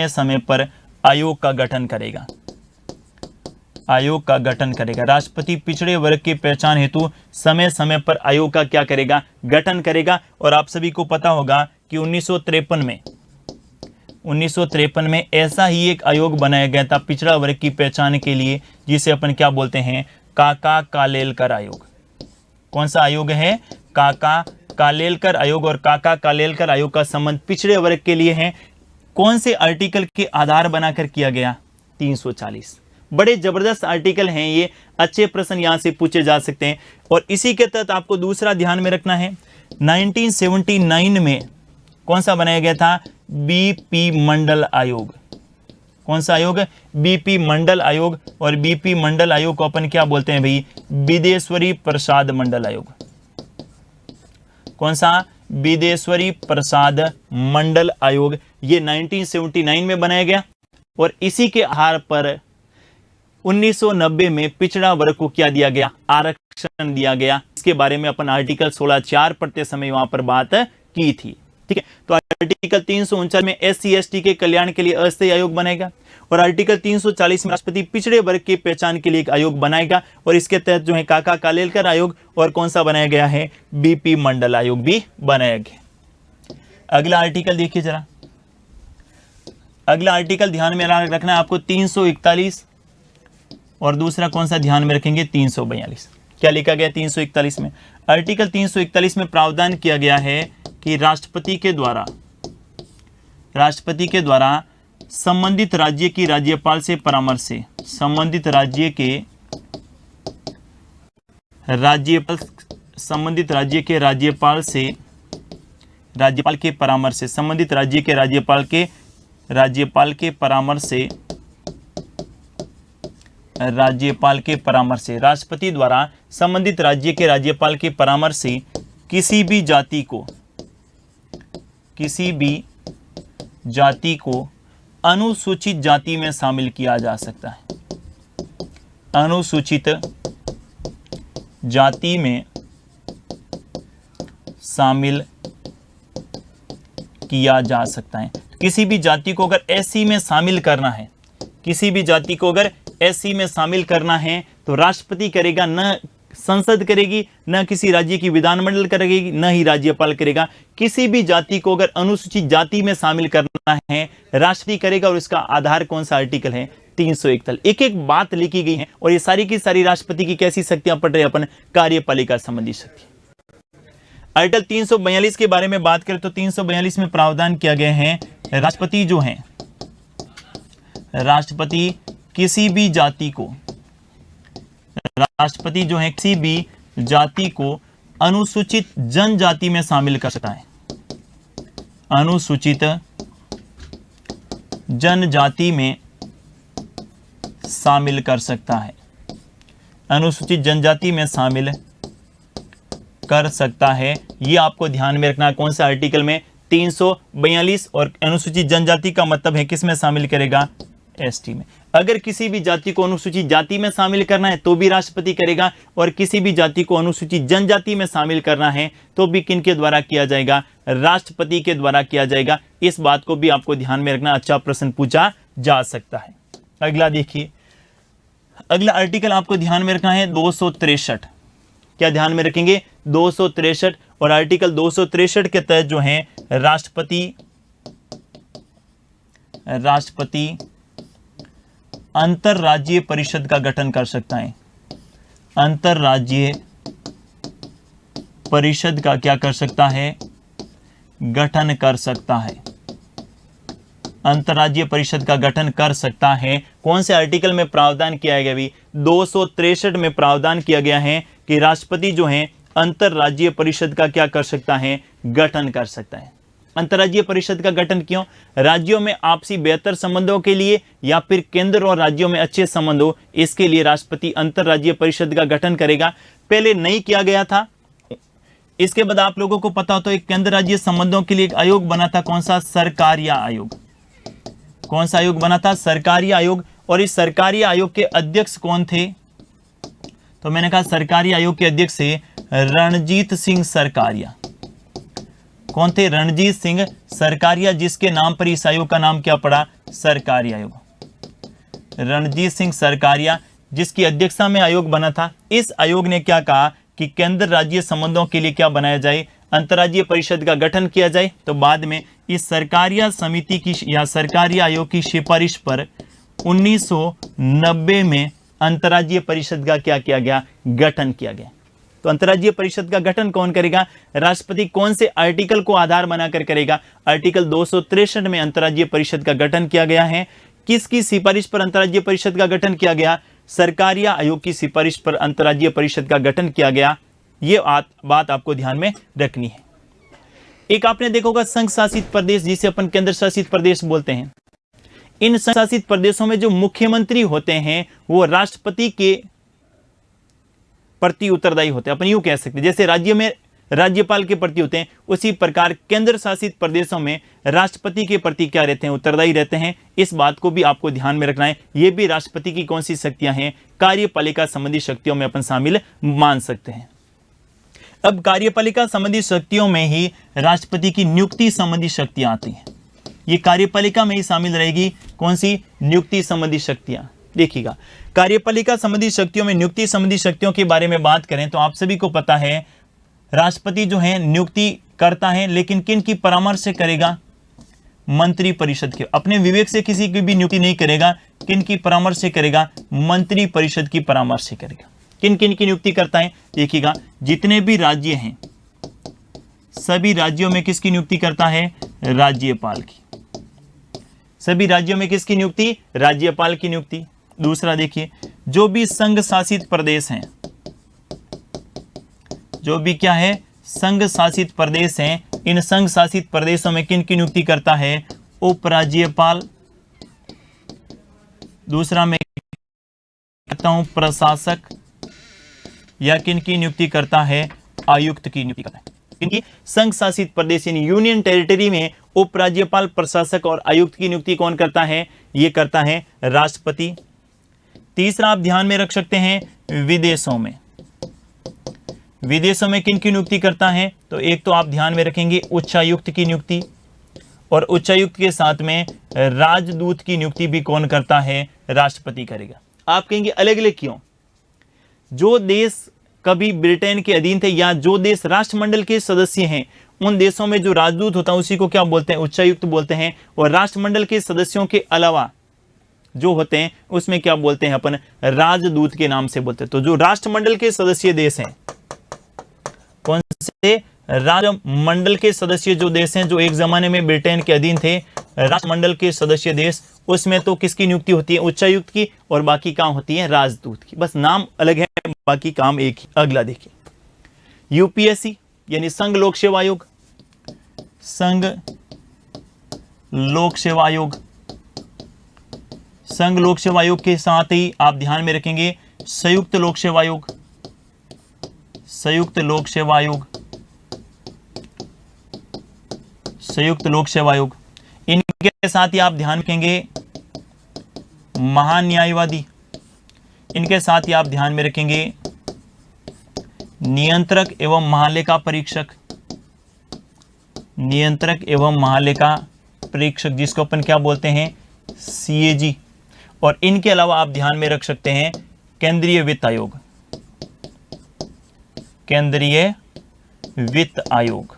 समय पर आयोग का गठन करेगा। राष्ट्रपति पिछड़े वर्ग की पहचान हेतु समय समय पर आयोग का क्या करेगा, गठन करेगा। और आप सभी को पता होगा कि 1953 में ऐसा ही एक आयोग बनाया गया था पिछड़ा वर्ग की पहचान के लिए, जिसे अपन क्या बोलते हैं, काका कालेलकर आयोग। कौन सा आयोग है, काका कालेलकर आयोग। और काका कालेलकर आयोग का संबंध पिछड़े वर्ग के लिए है। कौन से आर्टिकल के आधार बनाकर किया गया, 340। बड़े जबरदस्त आर्टिकल हैं ये, अच्छे प्रश्न यहां से पूछे जा सकते हैं। और इसी के तहत आपको दूसरा ध्यान में रखना है, 1979 में कौन सा बनाया गया था, बीपी मंडल आयोग। कौन सा आयोग, बीपी मंडल आयोग। और बीपी मंडल आयोग को अपन क्या बोलते हैं भाई, बिदेश्वरी प्रसाद मंडल आयोग। कौन सा, बिदेश्वरी प्रसाद मंडल आयोग। ये 1979 में बनाया गया। और इसी के आधार पर 1990 में पिछड़ा वर्ग को क्या दिया गया, आरक्षण दिया गया। इसके बारे में अपन आर्टिकल 16(4) पढ़ते समय वहां पर बात की थी। ठीक है, तो आर्टिकल 339 में SC/ST के कल्याण के लिए अस्थायी आयोग बनेगा। और आर्टिकल 340 में राष्ट्रपति पिछड़े वर्ग की पहचान के लिए एक आयोग बनाएगा। और इसके तहत जो है काका कालेलकर आयोग और कौन सा बनाया गया है, बीपी मंडल आयोग भी बनाया गया। अगला आर्टिकल देखिए जरा, अगला आर्टिकल ध्यान में रखना है आपको 341। और दूसरा कौन सा ध्यान में रखेंगे, 342। क्या लिखा गया 341 में, आर्टिकल 341 में प्रावधान किया गया है कि राष्ट्रपति के द्वारा संबंधित राज्य की राज्यपाल से परामर्श से, संबंधित राज्य के राज्यपाल के परामर्श से, संबंधित राज्य के राज्यपाल के परामर्श से राष्ट्रपति द्वारा संबंधित राज्य के राज्यपाल के परामर्श से किसी भी जाति को अनुसूचित जाति में शामिल किया जा सकता है। अनुसूचित जाति में शामिल किया जा सकता है। किसी भी जाति को अगर एससी में शामिल करना है, किसी भी जाति को अगर एससी में शामिल करना है तो राष्ट्रपति करेगा, न संसद करेगी, न किसी राज्य की विधानमंडल करेगी, न ही राज्यपाल करेगा। किसी भी जाति को अगर अनुसूचित जाति में शामिल करना है राष्ट्रपति करेगा। और इसका आधार कौन सा आर्टिकल है, 341। एक एक बात लिखी गई है और ये सारी की सारी राष्ट्रपति की कैसी शक्तियां पढ़ रहे हैं अपन, कार्यपालिका संबंधी शक्ति। आर्टिकल 342 के बारे में बात करें तो 342 में प्रावधान किया गया है राष्ट्रपति जो है, राष्ट्रपति किसी भी जाति को, राष्ट्रपति जो है किसी भी जाति को अनुसूचित जनजाति में शामिल कर सकता है, अनुसूचित जनजाति में शामिल कर सकता है, अनुसूचित जनजाति में शामिल कर सकता है। ये आपको ध्यान में रखना है। कौन से आर्टिकल में, 342। और अनुसूचित जनजाति का मतलब है किस में शामिल करेगा, एसटी में। अगर किसी भी जाति को अनुसूचित जाति में शामिल करना है तो भी राष्ट्रपति करेगा, और किसी भी जाति को अनुसूचित जनजाति में शामिल करना है तो भी किन के द्वारा किया जाएगा, राष्ट्रपति के द्वारा किया जाएगा। इस बात को भी आपको ध्यान में रखना, अच्छा प्रश्न पूछा जा सकता है। अगला देखिए, अगला आर्टिकल आपको ध्यान में रखना है 263। क्या ध्यान में रखेंगे, 263। और आर्टिकल 263 के तहत जो है राष्ट्रपति अंतरराज्यीय परिषद का गठन कर सकता है, अंतरराज्यीय परिषद का क्या कर सकता है, गठन कर सकता है, अंतरराज्यीय परिषद का गठन कर सकता है। कौन से आर्टिकल में प्रावधान किया गया भी, 263 में प्रावधान किया गया है कि राष्ट्रपति जो है अंतरराज्यीय परिषद का क्या कर सकता है, गठन कर सकता है। अंतरराज्यीय परिषद का गठन क्यों, राज्यों में आपसी बेहतर संबंधों के लिए या फिर केंद्र और राज्यों में अच्छे संबंध हो, इसके लिए राष्ट्रपति अंतरराज्यीय परिषद का गठन करेगा। पहले नहीं किया गया था, इसके बाद आप लोगों को पता हो तो एक केंद्र राज्य संबंधों के लिए एक आयोग बना था, कौन सा, सरकारिया आयोग। कौन सा आयोग बना था, सरकारिया आयोग। और इस सरकारिया आयोग के अध्यक्ष कौन थे, तो मैंने कहा सरकारी आयोग के अध्यक्ष से रणजीत सिंह सरकारिया। कौन थे, रणजीत सिंह सरकारिया, जिसके नाम पर इस आयोग का नाम क्या पड़ा, सरकारी आयोग। रणजीत सिंह सरकारिया जिसकी अध्यक्षता में आयोग बना था। इस आयोग ने क्या कहा कि केंद्र राज्य संबंधों के लिए क्या बनाया जाए, अंतर्राज्यीय परिषद का गठन किया जाए। तो बाद में इस सरकारिया समिति की या सरकारी आयोग की सिफारिश पर 1990 में अंतर्राज्यीय परिषद का क्या किया गया, गठन किया गया। तो अंतर्राज्यीय परिषद का गठन कौन करेगा, राष्ट्रपति। कौन से आर्टिकल को आधार बनाकर करेगा, आर्टिकल 263 में अंतर्राज्यीय परिषद का गठन किया गया है। किसकी सिफारिश पर अंतर्राज्यीय परिषद का गठन किया गया, सरकारिया आयोग की सिफारिश पर अंतर्राज्यीय परिषद का गठन किया गया। ये बात आपको ध्यान में रखनी है। एक आपने देखा होगा संघ शासित प्रदेश, जिसे अपन केंद्र शासित प्रदेश बोलते हैं। इन संघ शासित प्रदेशों में जो मुख्यमंत्री होते हैं वो राष्ट्रपति के प्रति उत्तरदायी होते हैं, अपन यूं कह सकते हैं। जैसे राज्य में राज्यपाल के प्रति होते हैं, उसी प्रकार केंद्र शासित प्रदेशों में राष्ट्रपति के प्रति क्या रहते हैं, उत्तरदायी रहते हैं। इस बात को भी आपको ध्यान में रखना है। ये भी राष्ट्रपति की कौन सी शक्तियां हैं, कार्यपालिका संबंधी शक्तियों में अपन शामिल मान सकते हैं। अब कार्यपालिका संबंधी शक्तियों में ही राष्ट्रपति की नियुक्ति संबंधी शक्तियां आती हैं। ये कार्यपालिका में ही शामिल रहेगी, कौन सी, नियुक्ति संबंधी शक्तियां। देखिएगा, कार्यपालिका संबंधी शक्तियों में नियुक्ति संबंधी शक्तियों के बारे में बात करें तो आप सभी को पता है राष्ट्रपति जो है नियुक्ति करता है, लेकिन किन की परामर्श से करेगा, मंत्री परिषद के। अपने विवेक से किसी की भी नियुक्ति नहीं करेगा, किन की परामर्श से करेगा, मंत्री परिषद की परामर्श से करेगा। किन किन की नियुक्ति करता है, देखिएगा, जितने भी राज्य हैं सभी राज्यों में किसकी नियुक्ति करता है, राज्यपाल की। सभी राज्यों में किसकी नियुक्ति, राज्यपाल की नियुक्ति। दूसरा देखिए, जो भी संघ शासित प्रदेश हैं, जो भी क्या है, संघ शासित प्रदेश हैं, इन संघ शासित प्रदेशों में किन की नियुक्ति करता है, उपराज्यपाल। दूसरा मैं कहता हूं प्रशासक, या किन की नियुक्ति करता है, आयुक्त की नियुक्ति करता है। क्योंकि संघ शासित प्रदेश यानी यूनियन टेरिटरी में उपराज्यपाल, प्रशासक और आयुक्त की नियुक्ति कौन करता है, ये करता है राष्ट्रपति। तीसरा आप ध्यान में रख सकते हैं, विदेशों में। विदेशों में किन की नियुक्ति करता है, तो एक तो आप ध्यान में रखेंगे उच्चायुक्त की नियुक्ति, और उच्चायुक्त के साथ में राजदूत की नियुक्ति भी कौन करता है, राष्ट्रपति करेगा। आप कहेंगे अलग अलग क्यों, जो देश कभी ब्रिटेन के अधीन थे या जो देश राष्ट्रमंडल के सदस्य हैं, उन देशों में जो राजदूत होता है उसी को क्या बोलते हैं, उच्चायुक्त बोलते हैं। और राष्ट्रमंडल के सदस्यों के अलावा जो होते हैं उसमें क्या बोलते हैं अपन, राजदूत के नाम से बोलते हैं। तो जो राष्ट्रमंडल के सदस्य देश हैं, कौन से, राष्ट्रमंडल के सदस्य जो देश हैं, जो एक जमाने में ब्रिटेन के अधीन थे, राष्ट्रमंडल के सदस्य देश, उसमें तो किसकी नियुक्ति होती है, उच्चायुक्त की, और बाकी काम होती है राजदूत की। बस नाम अलग है, बाकी काम एक ही। अगला देखिए, यूपीएससी यानी संघ लोक सेवा आयोग, संघ लोक सेवा आयोग, संघ लोक सेवा आयोग के साथ ही आप ध्यान में रखेंगे संयुक्त लोक सेवा आयोग, संयुक्त लोक सेवा आयोग, संयुक्त लोक सेवा आयोग। इनके साथ ही आप ध्यान रखेंगे महान्यायवादी, इनके साथ ही आप ध्यान में रखेंगे नियंत्रक एवं महालेखा परीक्षक, नियंत्रक एवं महालेखा परीक्षक, जिसको अपन क्या बोलते हैं, सीएजी। और इनके अलावा आप ध्यान में रख सकते हैं केंद्रीय वित्त आयोग, केंद्रीय वित्त आयोग,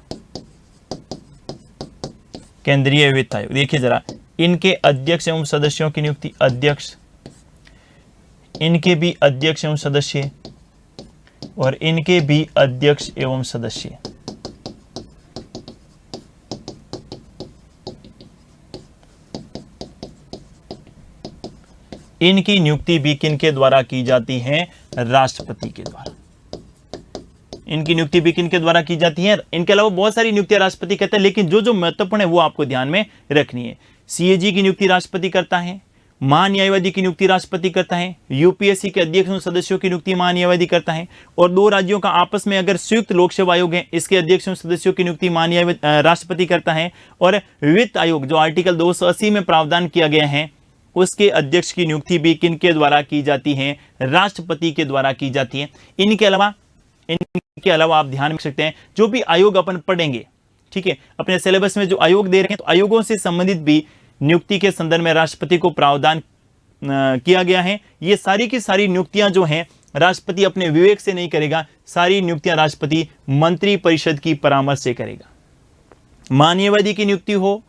केंद्रीय वित्त आयोग। देखिए जरा, इनके अध्यक्ष एवं सदस्यों की नियुक्ति, अध्यक्ष, इनके भी अध्यक्ष एवं सदस्य, और इनके भी अध्यक्ष एवं सदस्य। इनकी नियुक्ति भी किनके द्वारा की जाती है, राष्ट्रपति के द्वारा। इनकी नियुक्ति भी किनके द्वारा की जाती है। इनके अलावा बहुत सारी नियुक्तियां राष्ट्रपति करते हैं, लेकिन जो जो महत्वपूर्ण है वो आपको ध्यान में रखनी है। सीएजी की नियुक्ति राष्ट्रपति करता है, महान्यायवादी की नियुक्ति राष्ट्रपति करता है, यूपीएससी के अध्यक्ष और सदस्यों की नियुक्ति महान्यायवादी करता है, और दो राज्यों का आपस में अगर संयुक्त लोक सेवा आयोग है, इसके अध्यक्ष और सदस्यों की नियुक्ति महान्यायवादी राष्ट्रपति करता है, और वित्त आयोग जो आर्टिकल 280 में प्रावधान किया गया है, उसके अध्यक्ष की नियुक्ति भी किनके द्वारा की जाती है, राष्ट्रपति के द्वारा की जाती है। इनके अलावा आप ध्यान रख सकते हैं जो भी आयोग अपन पढ़ेंगे, ठीक है, अपने सिलेबस में जो आयोग दे रहे हैं, तो आयोगों से संबंधित भी नियुक्ति के संदर्भ में राष्ट्रपति को प्रावधान किया गया है। ये सारी की सारी नियुक्तियां जो हैं राष्ट्रपति अपने विवेक से नहीं करेगा, सारी नियुक्तियां राष्ट्रपति मंत्री परिषद की परामर्श से करेगा। महान्यायवादी की नियुक्ति हो,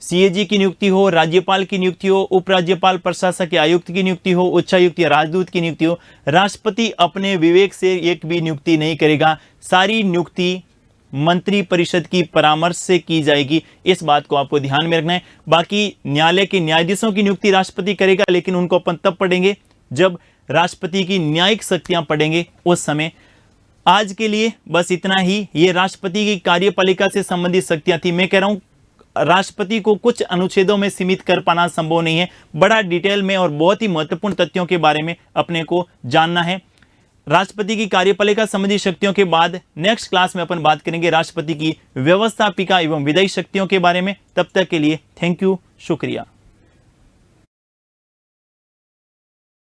सीएजी की नियुक्ति हो, राज्यपाल की नियुक्ति हो, उपराज्यपाल, प्रशासक या आयुक्त की नियुक्ति हो, उच्चायुक्त या राजदूत की नियुक्ति हो, राष्ट्रपति अपने विवेक से एक भी नियुक्ति नहीं करेगा, सारी नियुक्ति मंत्री परिषद की परामर्श से की जाएगी। इस बात को आपको ध्यान में रखना है। बाकी न्यायालय के न्यायाधीशों की नियुक्ति राष्ट्रपति करेगा, लेकिन उनको अपन तब पढ़ेंगे जब राष्ट्रपति की न्यायिक शक्तियां पढ़ेंगे उस समय। आज के लिए बस इतना ही। ये राष्ट्रपति की कार्यपालिका से संबंधित शक्तियां थी। मैं कह रहा हूं राष्ट्रपति को कुछ अनुच्छेदों में सीमित कर पाना संभव नहीं है, बड़ा डिटेल में और बहुत ही महत्वपूर्ण तथ्यों के बारे में अपने को जानना है। राष्ट्रपति की कार्यपालिका संबंधी शक्तियों के बाद नेक्स्ट क्लास में अपन बात करेंगे राष्ट्रपति की व्यवस्थापिका एवं विधायी शक्तियों के बारे में। तब तक के लिए थैंक यू, शुक्रिया।